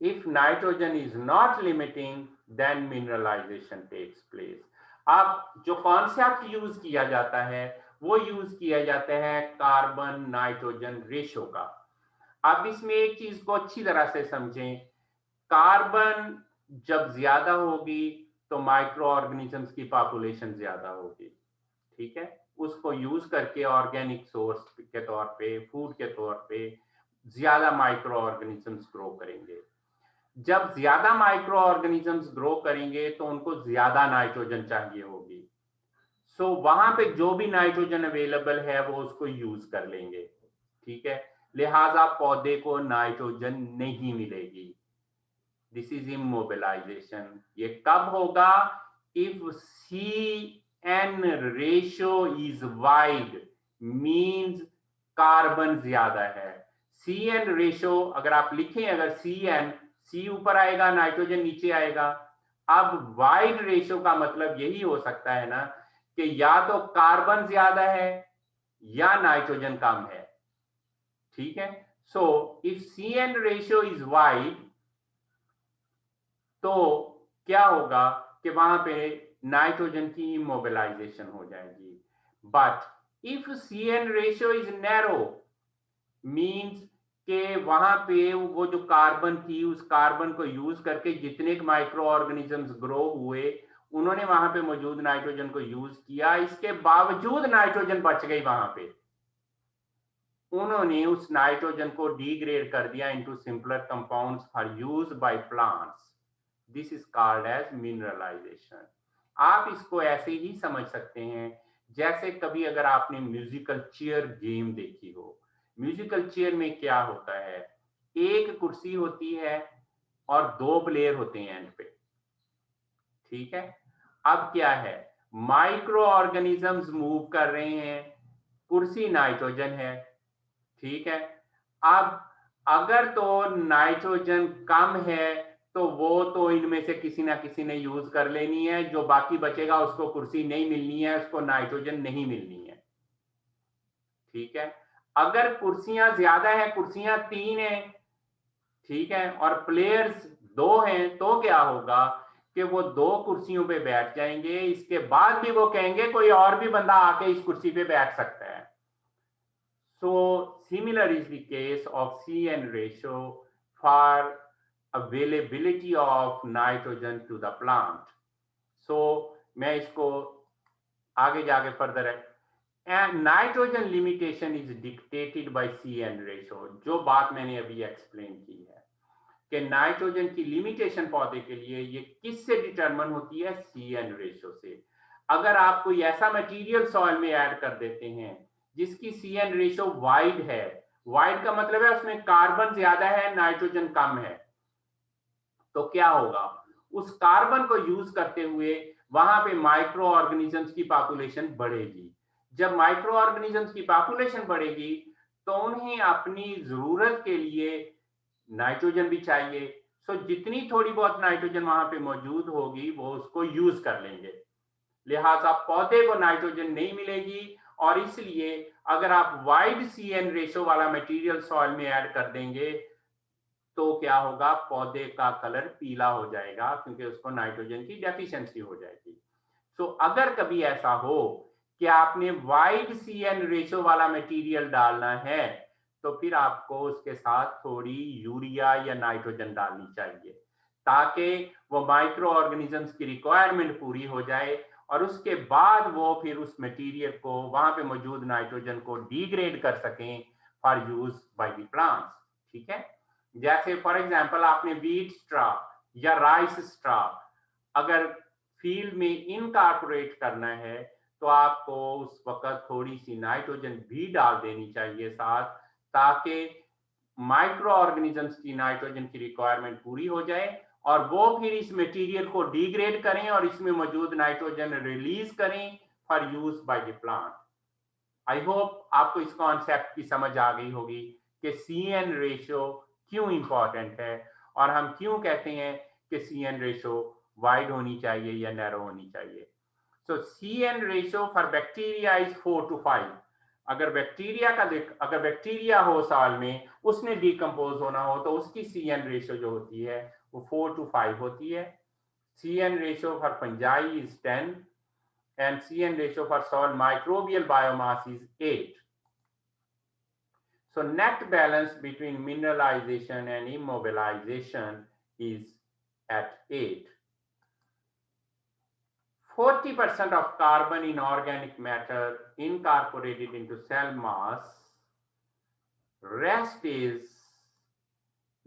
if nitrogen is not limiting, then mineralization takes place. अब जो कॉन्सेप्ट यूज किया जाता है, वो यूज किया जाता है कार्बन नाइट्रोजन रेशो का. अब इसमें एक चीज को अच्छी तरह से समझें, कार्बन जब ज्यादा होगी तो माइक्रो ऑर्गेनिजम्स की पॉपुलेशन ज्यादा होगी. ठीक है? उसको यूज करके ऑर्गेनिक सोर्स के तौर पे, फूड के तौर पे ज्यादा माइक्रो ऑर्गेनिजम्स ग्रो करेंगे. जब ज्यादा माइक्रो ऑर्गेनिजम्स ग्रो करेंगे तो उनको ज्यादा नाइट्रोजन चाहिए होगी. सो वहां पे जो भी नाइट्रोजन अवेलेबल है वो उसको यूज कर लेंगे. ठीक है? लिहाजा पौधे को नाइट्रोजन नहीं मिलेगी. This is immobilisation. ये कब होगा? If CN ratio is wide, means carbon ज्यादा है. CN रेशियो अगर आप लिखें, अगर C ऊपर आएगा, नाइट्रोजन नीचे आएगा. अब वाइड रेशियो का मतलब यही हो सकता है ना कि या तो कार्बन ज्यादा है या नाइट्रोजन कम है. ठीक है? So if CN ratio is wide, तो क्या होगा कि वहां पे नाइट्रोजन की इमोबिलाइजेशन हो जाएगी. But if CN ratio is narrow, means कि वहां पे वो जो कार्बन थी उस कार्बन को यूज करके जितने माइक्रो ऑर्गेनिजम्स ग्रो हुए उन्होंने वहां पे मौजूद नाइट्रोजन को यूज किया, इसके बावजूद नाइट्रोजन बच गई वहां पे, उन्होंने उस नाइट्रोजन को डिग्रेड कर दिया into simpler compounds for use by plants. This is called as mineralisation. आप इसको ऐसे ही समझ सकते हैं जैसे कभी अगर आपने म्यूजिकल चेयर गेम देखी हो। म्यूजिकल चेयर में क्या होता है, एक कुर्सी होती है और दो प्लेयर होते हैं एंड पे, ठीक है। अब क्या है, माइक्रो ऑर्गेनिजम्स मूव कर रहे हैं, कुर्सी नाइट्रोजन है, ठीक है। अब अगर तो नाइट्रोजन कम है तो वो तो इनमें से किसी ना किसी ने यूज कर लेनी है, जो बाकी बचेगा उसको कुर्सी नहीं मिलनी है, उसको नाइट्रोजन नहीं मिलनी है, ठीक है। अगर कुर्सियां ज्यादा है, कुर्सियां 3 हैं, ठीक है, और प्लेयर्स 2 हैं, तो क्या होगा कि वो 2 कुर्सियों पे बैठ जाएंगे, इसके बाद भी वो कहेंगे कोई और भी बंदा आके इस कुर्सी पे बैठ सकता है। So similar is the case of CN ratio for availability of nitrogen to the plant. So मैं इसको आगे जाके फर्दर है, and nitrogen limitation is dictated by CN ratio। जो बात मैंने अभी एक्सप्लेन की है कि नाइट्रोजन की लिमिटेशन पौधे के लिए ये किससे डिटरमिन होती है, CN रेशियो से। अगर आप कोई ऐसा मटेरियल सॉइल में ऐड कर देते हैं जिसकी CN रेशियो वाइड है, वाइड का मतलब है उसमें कार्बन ज्यादा है नाइट्रोजन कम है, तो क्या होगा, उस कार्बन को यूज करते हुए वहां पे माइक्रो ऑर्गेनिजम्स की पॉपुलेशन बढ़ेगी। जब माइक्रो ऑर्गेनिजम्स की पॉपुलेशन बढ़ेगी तो उन्हें अपनी जरूरत के लिए नाइट्रोजन भी चाहिए। सो जितनी थोड़ी बहुत नाइट्रोजन वहां पे मौजूद होगी वो उसको यूज कर लेंगे, लिहाजा पौधे को नाइट्रोजन नहीं मिलेगी, और इसलिए अगर आप वाइड CN रेशो वाला मटेरियल सॉइल में ऐड कर देंगे तो क्या होगा, पौधे का कलर पीला हो जाएगा क्योंकि उसको नाइट्रोजन की डेफिशिएंसी हो जाएगी। सो अगर कभी ऐसा हो कि आपने वाइड CN रेशो वाला मटेरियल डालना है तो फिर आपको उसके साथ थोड़ी यूरिया या नाइट्रोजन डालनी चाहिए ताकि वो माइक्रो ऑर्गेनिजम्स की रिक्वायरमेंट पूरी हो जाए, और उसके बाद वो फिर उस मटेरियल को वहां पे मौजूद नाइट्रोजन को डिग्रेड कर सकें for use by the plants, ठीक है। जैसे फॉर एग्जांपल आपने व्हीट स्ट्रा या राइस स्ट्रा अगर फील्ड में इनकॉर्पोरेट करना है तो आपको उस वक्त थोड़ी सी नाइट्रोजन भी डाल देनी चाहिए साथ, ताकि माइक्रो ऑर्गेनिजम्स की नाइट्रोजन की रिक्वायरमेंट पूरी हो जाए और वो फिर इस मटेरियल को डिग्रेड करें और इसमें मौजूद नाइट्रोजन रिलीज करें for use by the plant. I hope आपको इस कॉन्सेप्ट की समझ आ गई होगी कि CN रेशियो क्यों इंपॉर्टेंट है और हम क्यों कहते हैं कि CN रेशियो वाइड होनी चाहिए या नैरो होनी चाहिए। सो CN ratio for bacteria is 4 to 5। अगर बैक्टीरिया हो साल में उसने डिकम्पोज होना हो तो उसकी CN रेशियो जो होती है वो 4 to 5 होती है। CN ratio for fungi is 10 and CN ratio for soil microbial biomass is 8. So net balance between mineralization and immobilization is at 8. 40% of carbon in organic matter incorporated into cell mass, rest is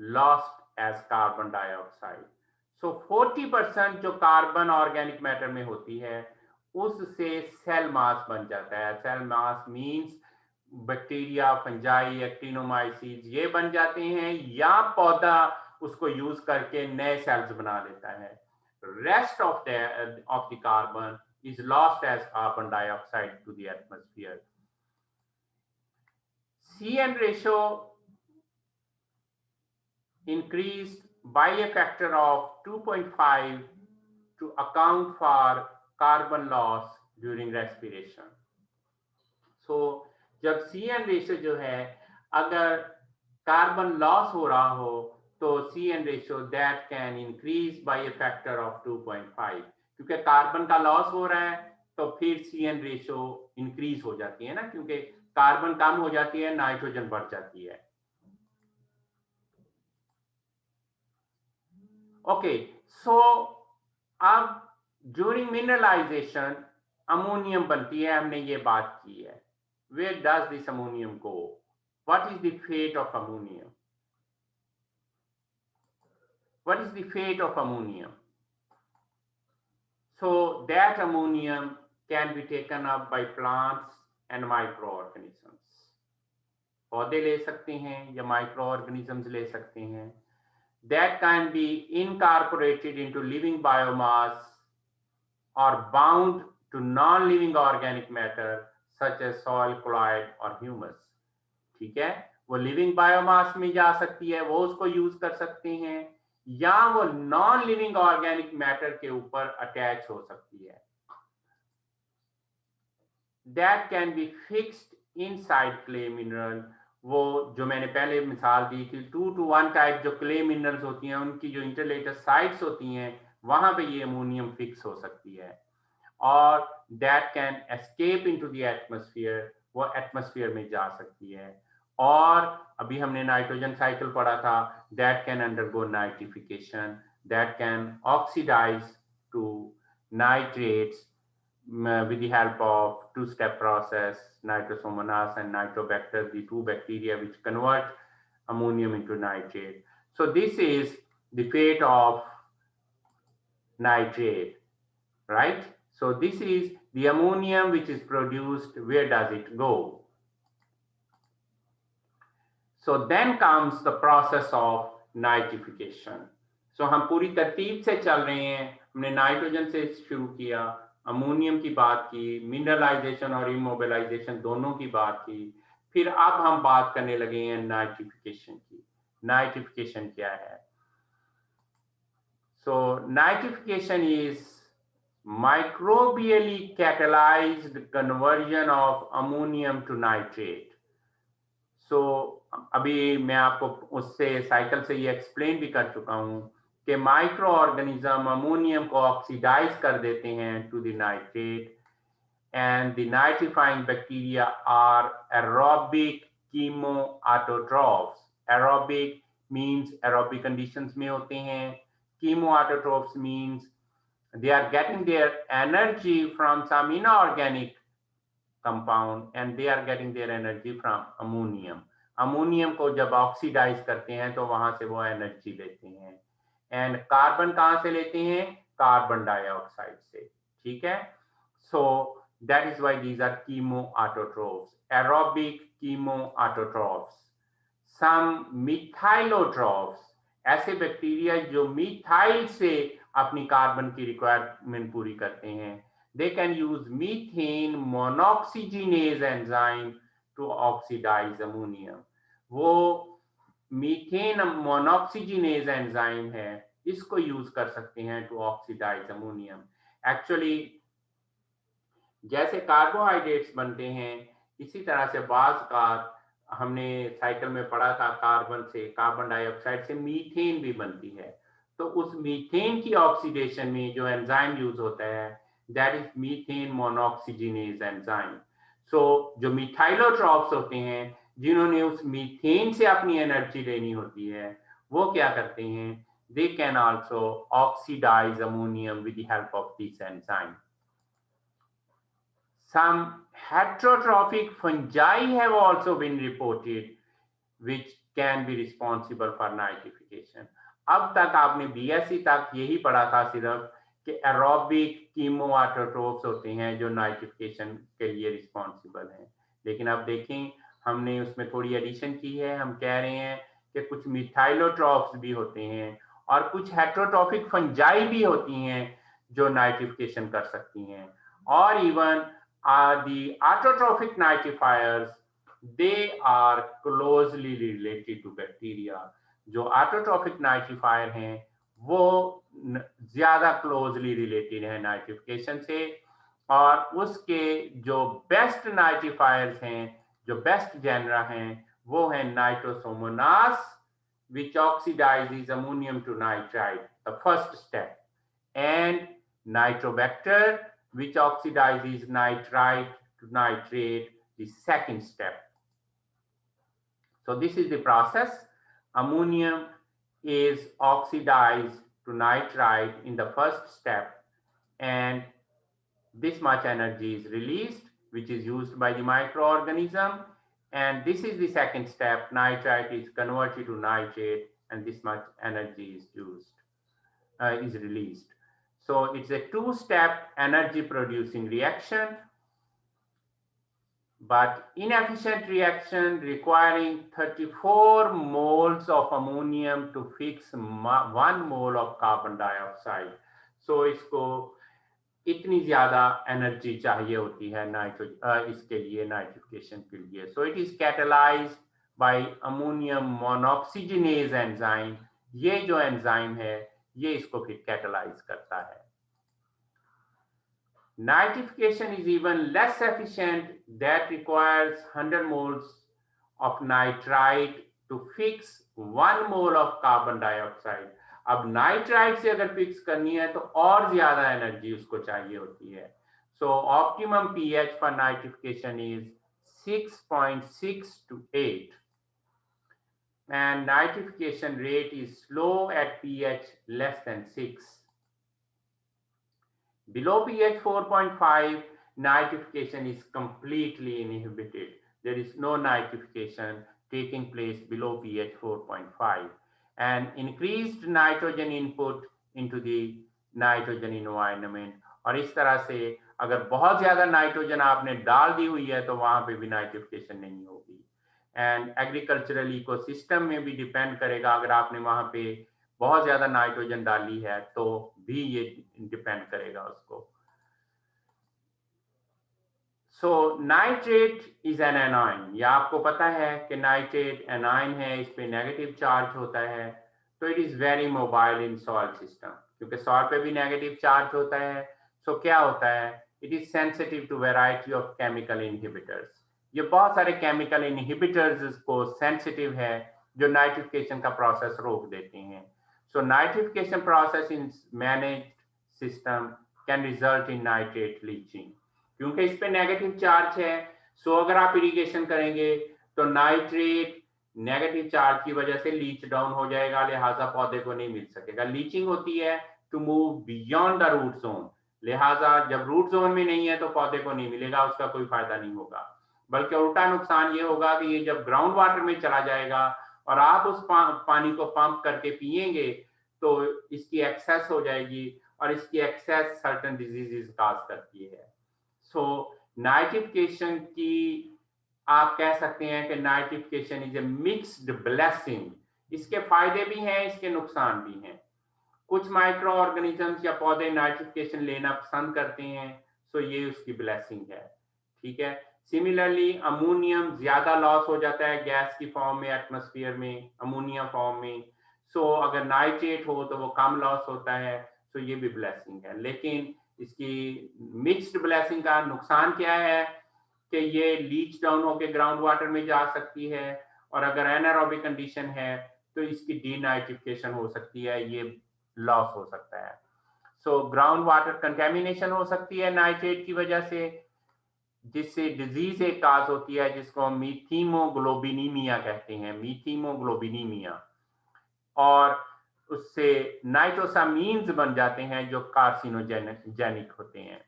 lost as carbon dioxide. So 40% जो carbon organic matter में होती है उससे cell mass बन जाता है। Cell mass means bacteria, fungi, actinomyces ये बन जाते हैं, या पौधा उसको यूज करके नए सेल्स बना लेता है। Rest of the carbon is lost as carbon dioxide to the atmosphere. CN ratio increased by a factor of 2.5 to account for carbon loss during respiration. So जब CN रेशियो जो है अगर carbon loss हो रहा हो तो CN ratio that can increase by a factor of 2.5, क्योंकि carbon का लॉस हो रहा है तो फिर CN रेशियो इंक्रीज हो जाती है ना, क्योंकि कार्बन कम हो जाती है नाइट्रोजन बढ़ जाती है। Okay, so अब during mineralization अमोनियम बनती है, हमने ये बात की है. Where does this ammonium go? What is the fate of ammonium? What is the fate of ammonium? So that ammonium can be taken up by plants and microorganisms. पौधे ले सकते हैं या microorganisms ले सकते हैं. That can be incorporated into living biomass or bound to non-living organic matter such as soil, colloid or humus. ठीक है, वो लिविंग बायोमास में जा सकती है, वो उसको यूज कर सकते हैं, या वो नॉन लिविंग ऑर्गेनिक मैटर के ऊपर अटैच हो सकती है. That can be fixed inside clay mineral. वो जो मैंने पहले मिसाल दी थी 2 to 1 टाइप जो क्ले मिनरल्स होती हैं, उनकी जो इंटरलेटर साइट्स होती हैं, वहां पे ये अमोनियम फिक्स हो सकती है. और that can escape into the atmosphere, वो एटमॉस्फेयर में जा सकती है. और अभी हमने नाइट्रोजन साइकिल पढ़ा था, that can undergo nitrification, that can oxidize to nitrates with the help of two-step process, Nitrosomonas and Nitrobacter, the two bacteria which convert ammonium into nitrate. So this is the fate of nitrate, right? So this is the ammonium which is produced. Where does it go? So then comes the process of nitrification. So हम पूरी तरतीब से चल रहे हैं. हमने nitrogen से शुरू किया, अमोनियम की बात की, मिनरलाइजेशन और इमोबिलाइजेशन दोनों की बात की, फिर अब हम बात करने लगे हैं नाइट्रिफिकेशन की. नाइट्रिफिकेशन क्या है? So nitrification is microbially catalyzed conversion of ammonium to nitrate. So अभी मैं आपको उससे साइकिल से ये एक्सप्लेन भी कर चुका हूँ कि माइक्रो ऑर्गेनिज्म अमोनियम को ऑक्सीडाइज कर देते हैं to the nitrate, and the nitrifying bacteria are aerobic chemoautotrophs. Aerobic means aerobic conditions में होते हैं. Chemoautotrophs means they are getting their energy from some inorganic compound and they are getting their energy from ammonium. Ammonium को जब oxidise करते हैं तो वहां से वो एनर्जी लेते हैं. एंड कार्बन कहां से लेते हैं? कार्बन डाइऑक्साइड से. ठीक है. So that is why these are chemoautotrophs, aerobic chemoautotrophs. Some methylotrophs, ऐसे बैक्टीरिया जो मिथाइल से अपनी कार्बन की रिक्वायरमेंट पूरी करते हैं. They can use methane monoxygenase enzyme to oxidize ammonium. वो मीथेन मोनोक्सीजिनेज एंजाइम है, इसको यूज कर सकते हैं टू ऑक्सीडाइज अमोनियम. एक्चुअली जैसे कार्बोहाइड्रेट्स बनते हैं, इसी तरह से बाज का हमने साइकिल में पढ़ा था, कार्बन से, कार्बन डाइऑक्साइड से मीथेन भी बनती है. तो उस मीथेन की ऑक्सीडेशन में जो एंजाइम यूज होता है, that is methane monoxygenase enzyme. So जो मिथाइलोट्रॉफ्स होते हैं, जिन्होंने उस मीथेन से अपनी एनर्जी लेनी होती है, वो क्या करते हैं? They can also oxidize ammonium with the help of this enzyme. Some heterotrophic fungi have also been reported which can be responsible for nitrification. अब तक आपने बीएससी तक यही पढ़ा था सिर्फ कि एरोबिक कीमोऑटोट्रॉफ्स होते हैं जो नाइट्रिफिकेशन के लिए रिस्पॉन्सिबल हैं. लेकिन अब देखें, हमने उसमें थोड़ी एडिशन की है. हम कह रहे हैं कि कुछ मिथाइलोट्रॉफ्स भी होते हैं और कुछ हेटेरोट्रॉफिक फंजाई भी होती हैं जो नाइट्रिफिकेशन कर सकती हैं. और even the autotrophic nitrifiers, they are closely related to bacteria. जो ऑटोट्रॉफिक नाइट्रिफायर हैं वो ज्यादा क्लोजली रिलेटेड है नाइट्रिफिकेशन से. और उसके जो बेस्ट नाइट्रिफायर्स हैं, जो बेस्ट जेनरा हैं, वो है Nitrosomonas which oxidizes ammonium to nitrite, the first step, and Nitrobacter which oxidizes nitrite to nitrate, the second step. So this is the process. Ammonium is oxidized to nitrite in the first step, and this much energy is released, which is used by the microorganism. And this is the second step. Nitrite is converted to nitrate, and this much energy is released. So it's a two-step energy producing reaction, but inefficient reaction requiring 34 moles of ammonium to fix 1 mole of carbon dioxide. So इसको इतनी ज्यादा energy चाहिए होती है इसके लिए, nitrification के लिए. So it is catalysed by ammonium monooxygenase enzyme. ये जो एंजाइम है ये इसको फिर कैटलाइज करता है. Nitrification is even less efficient, that requires 100 moles of nitrite to fix 1 mole of carbon dioxide. अब नाइट्राइट से अगर फिक्स करनी है तो और ज्यादा एनर्जी उसको चाहिए होती है. So optimum pH for nitrification is 6.6 to 8, and nitrification rate is slow at pH less than 6. Below pH 4.5, nitrification is completely inhibited. There is no nitrification taking place below pH 4.5. And increased nitrogen input into the nitrogen environment. और इस तरह से अगर बहुत ज्यादा nitrogen आपने डाल दी हुई है तो वहां पे भी नाइट्रिफिकेशन नहीं होगी. एंड एग्रीकल्चरल इकोसिस्टम में भी डिपेंड करेगा. अगर आपने वहां पे बहुत ज्यादा नाइट्रोजन डाली है तो भी ये डिपेंड करेगा उसको. सो नाइट्रेट इज एन एनायन. या आपको पता है कि नाइट्रेट एनायन है, इस पे नेगेटिव चार्ज होता है. तो it is very mobile in soil system, क्योंकि सॉइल पे भी नेगेटिव चार्ज होता है. सो क्या होता है, it is sensitive to variety of chemical inhibitors. ये बहुत सारे केमिकल इनहिबिटर्स को सेंसिटिव है जो नाइट्रिफिकेशन का प्रोसेस रोक देते हैं. So nitrification process in managed system can result in nitrate leaching. क्योंकि इस पे नेगेटिव चार्ज है, सो अगर आप इरिगेशन करेंगे तो नाइट्रेट नेगेटिव चार्ज की वजह से लीच डाउन हो जाएगा, लिहाजा पौधे को नहीं मिल सकेगा. लीचिंग होती है to move beyond the root zone, लिहाजा जब रूट जोन में नहीं है तो पौधे को नहीं मिलेगा, उसका कोई फायदा नहीं होगा. बल्कि उल्टा नुकसान ये होगा कि ये जब ग्राउंड वाटर में चला जाएगा और आप उस पानी को पंप करके पिएंगे तो इसकी एक्सेस हो जाएगी, और इसकी एक्सेस सर्टेन डिजीजेस काज करती है. सो नाइट्रिफिकेशन की आप कह सकते हैं कि nitrification is a mixed blessing. इसके फायदे भी हैं, इसके नुकसान भी हैं. कुछ माइक्रो ऑर्गेनिजम्स या पौधे नाइट्रिफिकेशन लेना पसंद करते हैं, सो ये उसकी ब्लेसिंग है. ठीक है. सिमिलरली अमोनियम ज्यादा लॉस हो जाता है गैस की फॉर्म में, एटमॉस्फेयर में, अमोनिया फॉर्म में. सो अगर नाइट्रेट हो तो वो कम लॉस होता है, सो ये भी ब्लेसिंग है. लेकिन इसकी मिक्स्ड ब्लेसिंग का नुकसान क्या है कि ये लीच डाउन होकर ग्राउंड वाटर में जा सकती है, और अगर एनारोबिक कंडीशन है तो इसकी डीनाइट्रिफिकेशन हो सकती है, ये लॉस हो सकता है. सो ग्राउंड वाटर कंटेमिनेशन हो सकती है नाइट्रेट की वजह से, जिससे डिजीज एक काज होती है जिसको हम मीथीमोग्लोबिनीमिया कहते हैं, मीथीमोग्लोबिनीमिया. और उससे नाइट्रोसामीन्स बन जाते हैं जो कार्सिनोजेनिक होते हैं.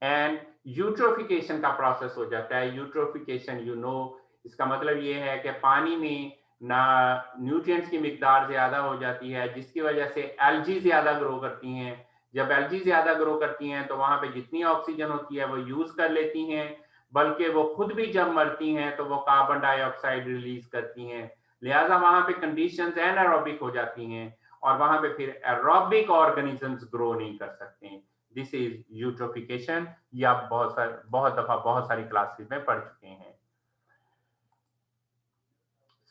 एंड यूट्रोफिकेशन का प्रोसेस हो जाता है. यूट्रोफिकेशन इसका मतलब ये है कि पानी में ना न्यूट्रिएंट्स की मिकदार ज्यादा हो जाती है, जिसकी वजह से एल्गी ज्यादा ग्रो करती हैं. जब एल्गी ज्यादा ग्रो करती हैं तो वहां पे जितनी ऑक्सीजन होती है वो यूज कर लेती हैं, बल्कि वो खुद भी जब मरती हैं तो वो कार्बन डाइऑक्साइड रिलीज करती हैं. लिहाजा वहां पे कंडीशंस एनारोबिक हो जाती हैं और वहां पे फिर एरोबिक ऑर्गेनिजम्स ग्रो नहीं कर सकते हैं. This is eutrophication. ये आप बहुत दफा बहुत सारी क्लासेस में पढ़ चुके हैं.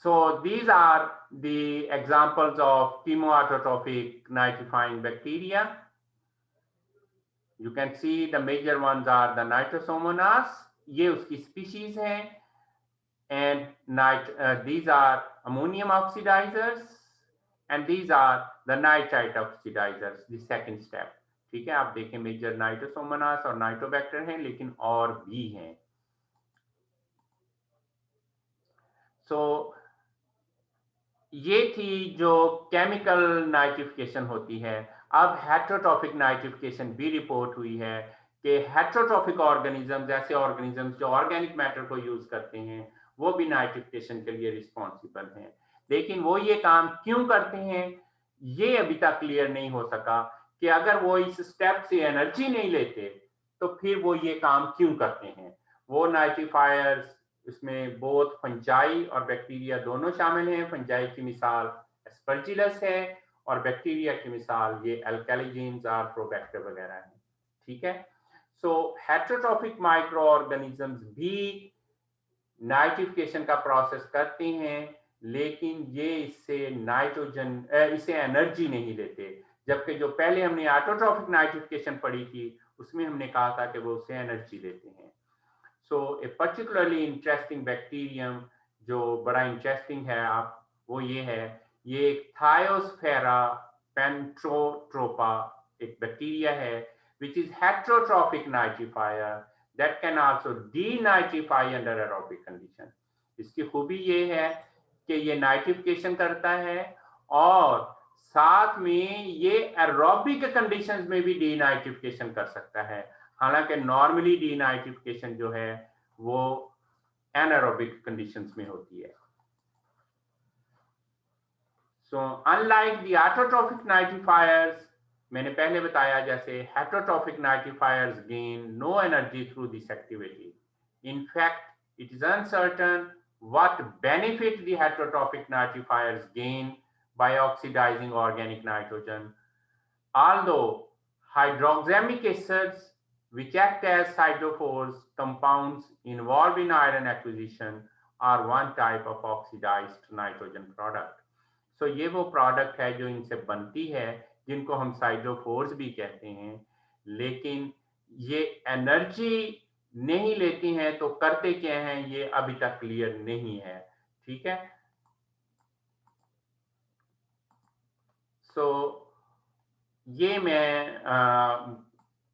So these are the examples of chemoautotrophic nitrifying bacteria. You can see the major ones are the Nitrosomonas. ये उसकी species हैं. And these are ammonium oxidizers, and these are the nitrite oxidizers, the second step. ठीक है. आप देखें major Nitrosomonas और Nitrobacter हैं, लेकिन और भी हैं. So ये थी जो केमिकल नाइट्रिफिकेशन होती है। अब हेटेरोट्रॉफिक नाइट्रिफिकेशन भी रिपोर्ट हुई है कि हेटेरोट्रॉफिक ऑर्गेनिज्म, जैसे ऑर्गेनिज्म जो ऑर्गेनिक मैटर को यूज करते हैं, वो भी नाइट्रिफिकेशन के लिए रिस्पॉन्सिबल हैं। लेकिन वो ये काम क्यों करते हैं, ये अभी तक क्लियर नहीं हो सका कि अगर वो इस स्टेप से एनर्जी नहीं लेते तो फिर वो ये काम क्यों करते हैं। वो नाइट्रीफायर्स, इसमें बोथ फंजाई और बैक्टीरिया दोनों शामिल हैं। फंजाई की मिसाल एस्परजिलस है और बैक्टीरिया की मिसाल ये अल्कैलिजीन्स और प्रोबैक्टर वगैरह हैं। ठीक है, सो हेटेरोट्रॉफिक माइक्रो ऑर्गेनिजम्स भी नाइट्रिफिकेशन का प्रोसेस करते हैं, लेकिन ये इससे नाइट्रोजन इससे एनर्जी नहीं लेते। जबकि जो पहले हमने ऑटोट्रॉफिक नाइट्रिफिकेशन पढ़ी थी उसमें हमने कहा था कि वो उससे एनर्जी लेते हैं। सो ए पर्टिकुलरली इंटरेस्टिंग बैक्टीरियम जो बड़ा इंटरेस्टिंग है आप वो ये है, ये थायोस्फेरा पेंट्रोट्रोपा एक बैक्टीरिया है which is heterotrophic nitrifier that can also denitrify under aerobic condition। इसकी खूबी ये है कि ये नाइट्रिफिकेशन करता है और साथ में ये एरोबिक कंडीशंस में भी डीनाइट्रिफिकेशन कर सकता है। हालांकि नॉर्मली डीनाइट्रिफिकेशन जो है वो एनारोबिक कंडीशंस में होती है। So unlike the autotrophic nitrifiers, मैंने पहले बताया जैसे heterotrophic nitrifiers gain no energy through this activity. In fact it is uncertain what benefit the heterotrophic nitrifiers gain by oxidizing organic nitrogen, although hydroxamic acids which act as cytophores compounds involved in iron acquisition are one type of oxidized nitrogen product। So ये वो product है जो इनसे बनती है जिनको हम साइटोफोर्स भी कहते हैं, लेकिन ये एनर्जी नहीं लेती हैं तो करते क्या हैं ये अभी तक क्लियर नहीं है। ठीक है, सो ये मैं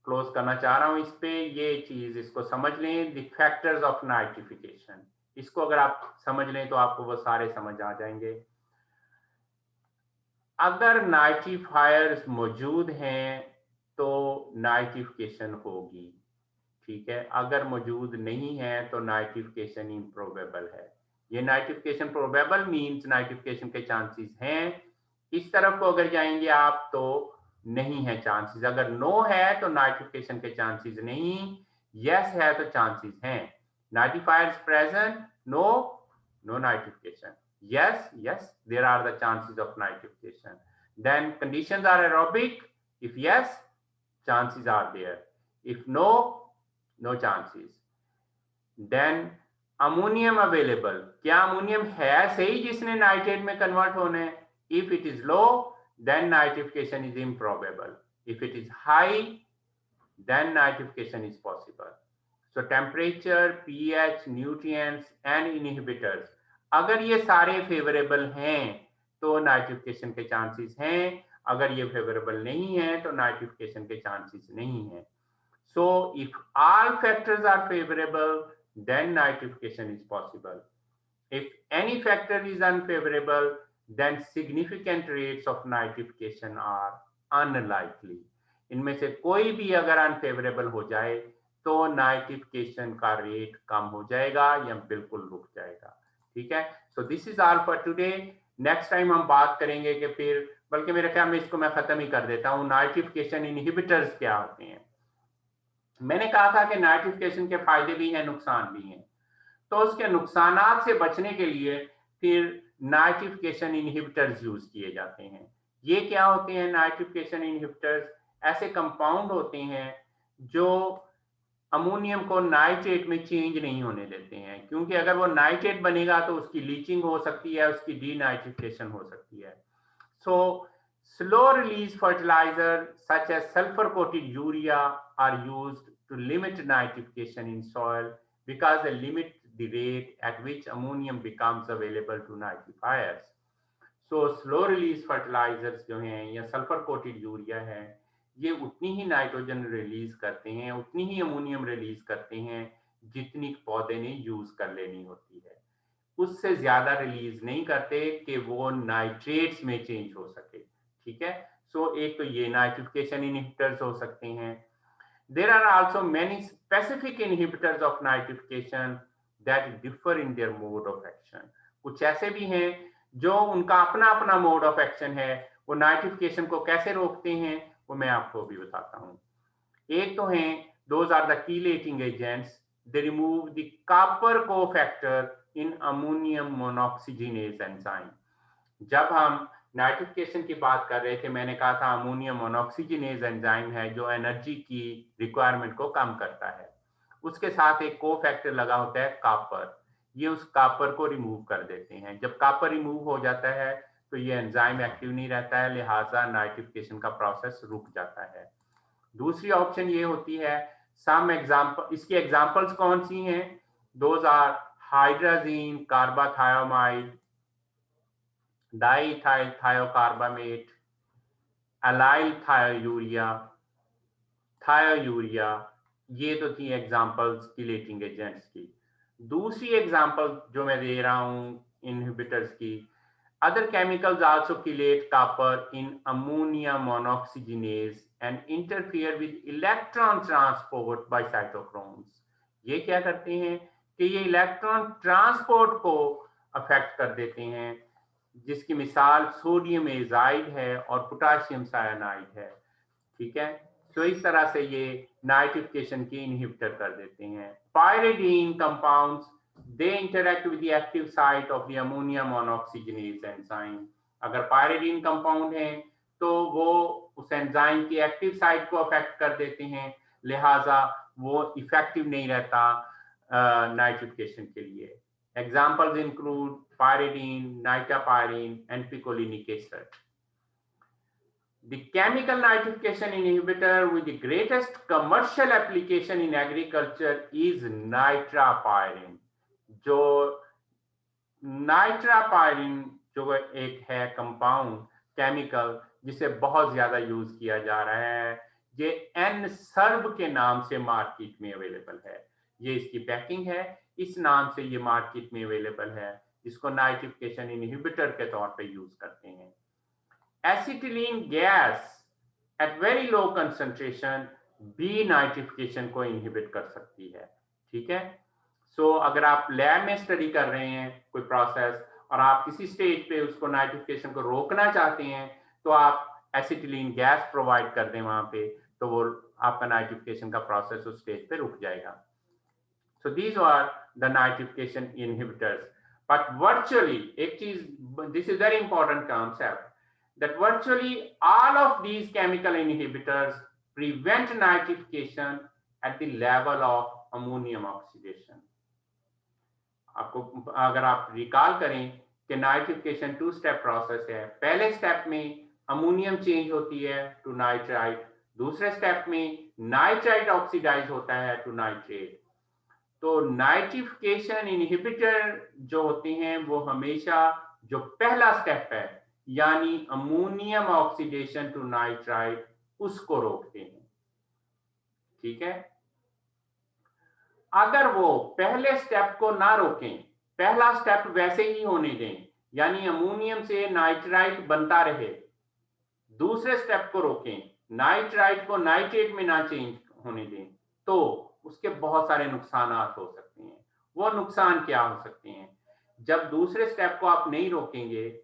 क्लोज करना चाह रहा हूं इस पे। ये चीज इसको समझ लें, द फैक्टर्स ऑफ नाइट्रिफिकेशन, इसको अगर आप समझ लें तो आपको वो सारे समझ आ जाएंगे। अगर नाइट्रिफायर्स मौजूद हैं तो नाइट्रिफिकेशन होगी। ठीक है, अगर मौजूद नहीं है तो नाइट्रिफिकेशन इम्प्रोबेबल है। ये नाइट्रिफिकेशन प्रोबेबल मींस नाइट्रिफिकेशन के चांसेस हैं। इस तरफ को अगर जाएंगे आप तो नहीं है चांसेस। अगर नो है तो नाइट्रिफिकेशन के चांसेस नहीं, यस है तो चांसेस हैं। Nitrifiers present, no, no nitrification. Yes, yes, there are the chances of nitrification. Then conditions are aerobic. If yes, chances are there. If no, no chances. Then ammonium available. क्या ammonium है सही जिसने nitrate में convert होने? If it is low, then nitrification is improbable. If it is high, then nitrification is possible. So temperature, pH, nutrients and inhibitors, अगर ये सारे favourable हैं तो नाइट्रिफिकेशन के चांसेस हैं, अगर ये फेवरेबल नहीं है तो नाइट्रिफिकेशन के चांसेस नहीं है। So if all factors are favourable then nitrification is possible. If any factor is unfavourable then significant rates of nitrification are unlikely. इनमें से कोई भी अगर अनफेवरेबल हो जाए तो नाइट्रिफिकेशन का रेट कम हो जाएगा या बिल्कुल रुक जाएगा। ठीक है, so this is all for today. Next time हम बात करेंगे कि फिर, बल्कि मेरे ख्याल में इसको मैं खत्म ही कर देता हूँ, नाइट्रिफिकेशन इनहिबिटर्स क्या होते हैं। मैंने कहा था कि नाइट्रिफिकेशन के फायदे भी हैं, नुकसान भी हैं, तो उसके नुकसानात से बचने के लिए फिर नाइट्रिफिकेशन इनहिबिटर्स यूज किए जाते हैं। ये क्या होते हैं नाइट्रिफिकेशन इनहिबिटर्स? ऐसे कंपाउंड होते हैं जो अमोनियम को नाइट्रेट में चेंज नहीं होने देते हैं, क्योंकि अगर वो नाइट्रेट बनेगा तो उसकी लीचिंग हो सकती है, उसकी डीनाइट्रिफिकेशन हो सकती है। So slow release fertiliser such as sulphur coated urea are used to limit nitrification in soil because they limit the rate at which ammonium becomes available to nitrifiers. So slow release fertilizers जो हैं या sulphur coated urea है, ये उतनी ही nitrogen release करते हैं, उतनी ही ammonium release करते हैं जितनी पौधे ने यूज कर लेनी होती है। उससे ज्यादा रिलीज नहीं करते कि वो नाइट्रेट्स में चेंज हो सके, ठीक है। सो एक तो ये नाइट्रिफिकेशन इनहिबिटर्स हो सकते हैं। There are also many specific inhibitors of nitrification that differ in their mode of action. कुछ ऐसे भी हैं जो उनका अपना अपना मोड ऑफ एक्शन है, वो नाइट्रिफिकेशन को कैसे रोकते हैं वो मैं आपको भी बताता हूँ। एक तो हैं those are the chelating agents. They remove the copper cofactor in ammonium monoxygenase enzyme. जब हम नाइट्रिफिकेशन की बात कर रहे थे, मैंने कहा था अमोनियम मोनोक्सीजिनेज एंजाइम है जो एनर्जी की रिक्वायरमेंट को कम करता है। उसके साथ एक कोफैक्टर लगा होता है कॉपर, ये उस कॉपर को रिमूव कर देते हैं। जब कॉपर रिमूव हो जाता है तो ये एंजाइम एक्टिव नहीं रहता है, लिहाजा नाइट्रिफिकेशन का प्रोसेस रुक जाता है। दूसरी ऑप्शन ये होती है, सम एग्जांपल, इसकी एग्जांपल्स कौन सी हैं? Those are hydrazine carbothioamide, diethyl thiocarbamate, allyl thiourea, ये तो थी एग्जांपल्स किलेटिंग एजेंट्स की। दूसरी एग्जांपल जो मैं दे रहा हूं इनहिबिटर्स की, other chemicals also chelate copper in ammonia monoxygenase and interfere with electron transport by cytochromes. ये क्या करते हैं कि ये इलेक्ट्रॉन ट्रांसपोर्ट को अफेक्ट कर देते हैं, जिसकी मिसाल सोडियम एजाइड है और पोटाशियम साइनाइड है, ठीक है। तो इस तरह से ये नाइट्रिफिकेशन की इनहिबिटर कर देते हैं। Pyridine compounds, they interact with the active site of the ammonium monoxygenase enzyme. अगर पायरिडीन कंपाउंड है तो वो उस एंजाइम की एक्टिव साइट को अफेक्ट कर देते हैं, लिहाजा वो इफेक्टिव नहीं रहता नाइट्रिफिकेशन के लिए। Examples include pyridine, nitrapyrin and picolinic acid. The chemical nitrification inhibitor with the greatest commercial application in agriculture is nitrapyrin. जो नाइट्रापायरिन जो एक है कंपाउंड केमिकल जिसे बहुत ज्यादा यूज किया जा रहा है, ये N-सर्ब के नाम से मार्केट में अवेलेबल है। ये इसकी पैकिंग है, इस नाम से ये मार्केट में अवेलेबल है, जिसको नाइट्रिफिकेशन इनहिबिटर के तौर पे यूज करते हैं। Acetylene gas at very low concentration भी नाइट्रिफिकेशन को इनहिबिट कर सकती है, ठीक है। सो अगर आप लैब में स्टडी कर रहे हैं कोई प्रोसेस और आप किसी स्टेज पे उसको नाइट्रिफिकेशन को रोकना चाहते हैं, तो आप एसिटिलीन गैस प्रोवाइड कर दें वहां पे, तो वो आपका नाइट्रिफिकेशन का प्रोसेस उस स्टेज पे रुक जाएगा। So these are the nitrification inhibitors. But virtually एक चीज, this is very important concept, that virtually all of these chemical inhibitors prevent nitrification at the level of ammonium oxidation. आपको अगर आप रिकॉल करें कि नाइट्रिफिकेशन 2 स्टेप प्रोसेस है, पहले step में अमोनियम चेंज होती है टू नाइट्राइट, दूसरे स्टेप में नाइट्राइट ऑक्सीडाइज होता है टू नाइट्रेट। तो नाइट्रिफिकेशन इनहिबिटर जो होते हैं वो हमेशा जो पहला स्टेप है यानी अमोनियम ऑक्सीडेशन टू नाइट्राइट उसको रोकते हैं, ठीक है। अगर वो पहले स्टेप को ना रोकें, पहला स्टेप वैसे ही होने दें, यानी अमोनियम से नाइट्राइट बनता रहे, दूसरे स्टेप को रोकें, नाइट्राइट को नाइट्रेट में ना चेंज होने दें, तो उसके बहुत सारे नुकसान हो सकते हैं। वो नुकसान क्या हो सकते हैं? जब दूसरे स्टेप को आप नहीं रोकेंगे,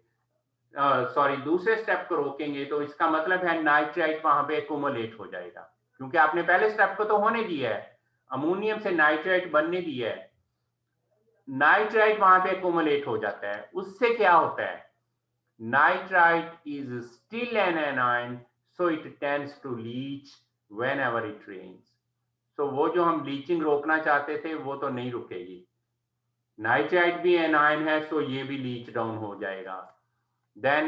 दूसरे स्टेप को रोकेंगे, तो इसका मतलब है नाइट्राइट वहां पे एक्यूमुलेट हो जाएगा, क्योंकि आपने पहले स्टेप को तो होने दिया है, अमोनियम से नाइट्राइट बनने दिया है, नाइट्राइट वहां पे एक्यूमुलेट हो जाता है। उससे क्या होता है? Nitrite is still an anion, so it tends to leach whenever it rains. तो वो जो हम लीचिंग रोकना चाहते थे वो तो नहीं रुकेगी, नाइट्राइट भी एनायन है, सो ये भी लीच डाउन हो जाएगा। Then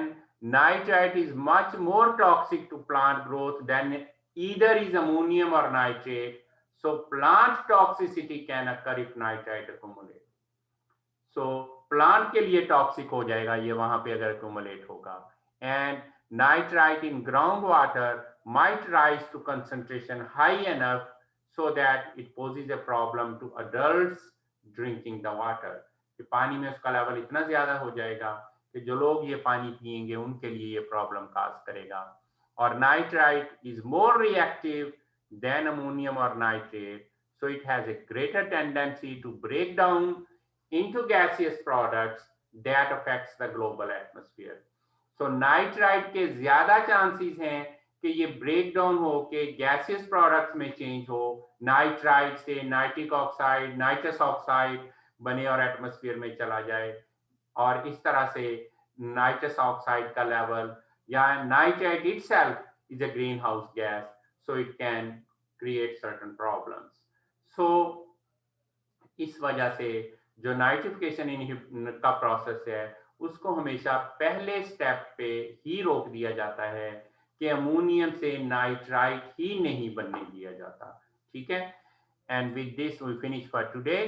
nitrite is much more toxic to plant growth than either is ammonium or nitrate. So plant toxicity can occur if nitrite accumulate. So plant के लिए toxic हो जाएगा ये वहां पे अगर accumulate होगा। And nitrite in groundwater might rise to concentration high enough so that it poses a problem to adults drinking the water. कि पानी में उसका लेवल इतना ज्यादा हो जाएगा कि जो लोग ये पानी पिएंगे उनके लिए ये प्रॉब्लम काज करेगा। और nitrite is more reactive than ammonium और nitrate, so it has a greater tendency to break down into gaseous products that affects the global atmosphere. So nitrite के ज्यादा चांसेस हैं कि ये ब्रेक डाउन हो के गैसियस प्रोडक्ट्स में change हो, नाइट्राइट से नाइट्रिक ऑक्साइड, नाइट्रस ऑक्साइड बने और एटमॉस्फेयर में चला जाए, और इस तरह से नाइट्रस ऑक्साइड का लेवल या nitrite itself is a greenhouse gas, so it can create certain problems. So इस वजह से जो नाइट्रिफिकेशन का प्रोसेस है उसको हमेशा पहले स्टेप पे ही रोक दिया जाता है कि अमोनियम से नाइट्राइट ही नहीं बनने दिया जाता। ठीक है, and with this we finish for today,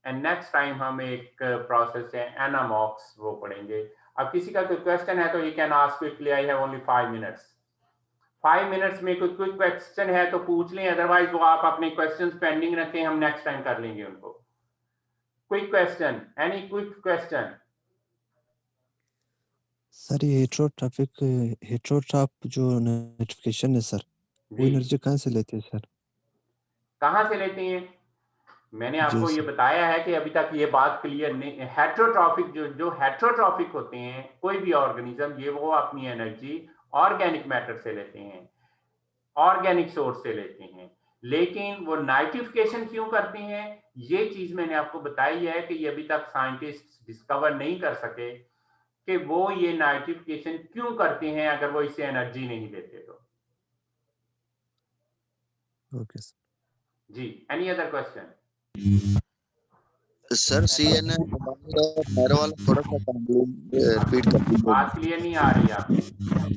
and next time हम एक प्रोसेस है एनामॉक्स वो पढ़ेंगे। अब किसी का कोई क्वेश्चन है तो you can ask quickly, I have only 5 minutes. 5 minutes में कोई क्विक क्वेश्चन है तो पूछ लें, अदरवाइज वो आप अपने क्वेश्चंस पेंडिंग रखें, हम नेक्स्ट टाइम कर लेंगे उनको। Quick question, any quick question? Sir ये हेट्रोट्रॉप जो नोटिफिकेशन है सर, वो जी, एनर्जी कहाँ से लेते हैं सर? कहाँ से लेते हैं? मैंने जी आपको ये सर। बताया है कि अभी तक ये बात क्लियर नहीं। हेट्रोट्रॉफिक जो हेट्रोट्रॉफिक होते हैं कोई भी ऑर्गेनिज्म, ये वो अपनी एनर्जी ऑर्गेनिक मैटर से लेते हैं, ऑर्गेनिक सोर्स से लेते हैं। लेकिन वो नाइट्रिफिकेशन क्यों करते हैं, ये चीज मैंने आपको बताई है कि ये अभी तक साइंटिस्ट डिस्कवर नहीं कर सके कि वो ये नाइट्रिफिकेशन क्यों करते हैं अगर वो इससे एनर्जी नहीं लेते तो। Okay sir. जी, any other question? Sir CN narrow वाला थोड़ा सा रिपीट कर दीजिए। बात क्लियर नहीं आ रही आपकी।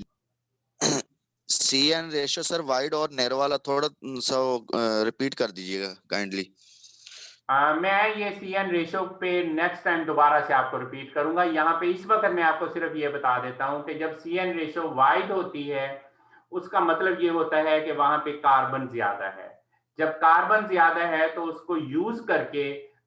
CN रेशियो सर वाइड और नैरो वाला थोड़ा सा रिपीट कर दीजिएगा काइंडली। मैं ये CN रेशो पे नेक्स्ट टाइम दोबारा से आपको रिपीट करूंगा। यहाँ पे इस वक्त मैं आपको सिर्फ ये बता देता हूँ कि जब CN रेशो वाइड होती है उसका मतलब ये होता है कि वहां पे कार्बन ज्यादा है। जब कार्बन ज्यादा है तो उसको यूज करके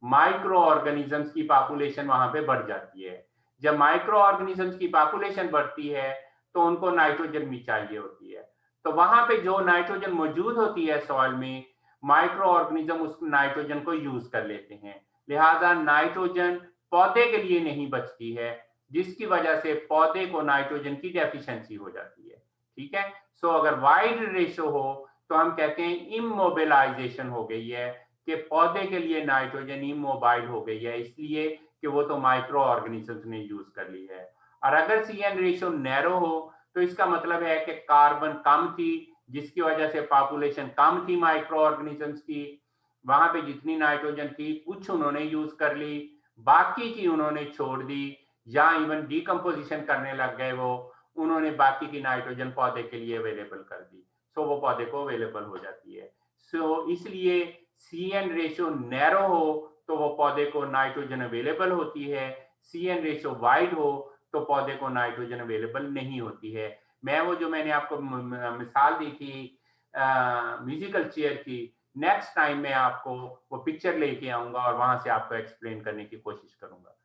माइक्रो ऑर्गेनिजम्स की पॉपुलेशन वहां पे बढ़ जाती है। जब माइक्रो ऑर्गेनिजम्स की पॉपुलेशन बढ़ती है तो उनको नाइट्रोजन भी चाहिए होती है, तो वहां पे जो नाइट्रोजन मौजूद होती है सॉइल में, माइक्रो ऑर्गेनिज्म उस नाइट्रोजन को यूज कर लेते हैं। लिहाजा नाइट्रोजन पौधे के लिए नहीं बचती है, जिसकी वजह से पौधे को नाइट्रोजन की डेफिशिएंसी हो जाती है। ठीक है, सो अगर वाइड रेशो हो तो हम कहते हैं इमोबिलाइजेशन हो गई है, कि पौधे के लिए नाइट्रोजन इमोबाइल हो गई है, इसलिए कि वो तो माइक्रो ऑर्गेनिजम्स ने यूज कर ली है। और अगर CN रेशो नैरो हो तो इसका मतलब है कि कार्बन कम थी, जिसकी वजह से पॉपुलेशन कम थी माइक्रो ऑर्गेनिजम्स की, वहां पे जितनी नाइट्रोजन थी कुछ उन्होंने यूज कर ली, बाकी की उन्होंने छोड़ दी, या इवन डिकम्पोजिशन करने लग गए, वो उन्होंने बाकी की नाइट्रोजन पौधे के लिए अवेलेबल कर दी, सो वो पौधे को अवेलेबल हो जाती है। सो इसलिए CN रेशो नैरो हो तो वो पौधे को नाइट्रोजन अवेलेबल होती है, CN रेशो वाइड हो तो पौधे को नाइट्रोजन अवेलेबल नहीं होती है। मैं वो जो मैंने आपको मिसाल दी थी म्यूजिकल चेयर की, नेक्स्ट टाइम मैं आपको वो पिक्चर लेके आऊंगा और वहां से आपको एक्सप्लेन करने की कोशिश करूंगा।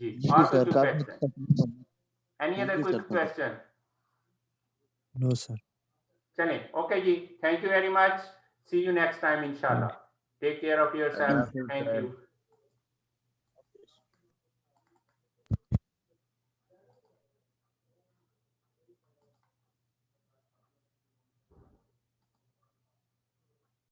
जी, और कोई question? Any other quick question? No sir. चलें, ओके जी, thank you very much, see you next time इंशाल्लाह, take care of yourself, thank you.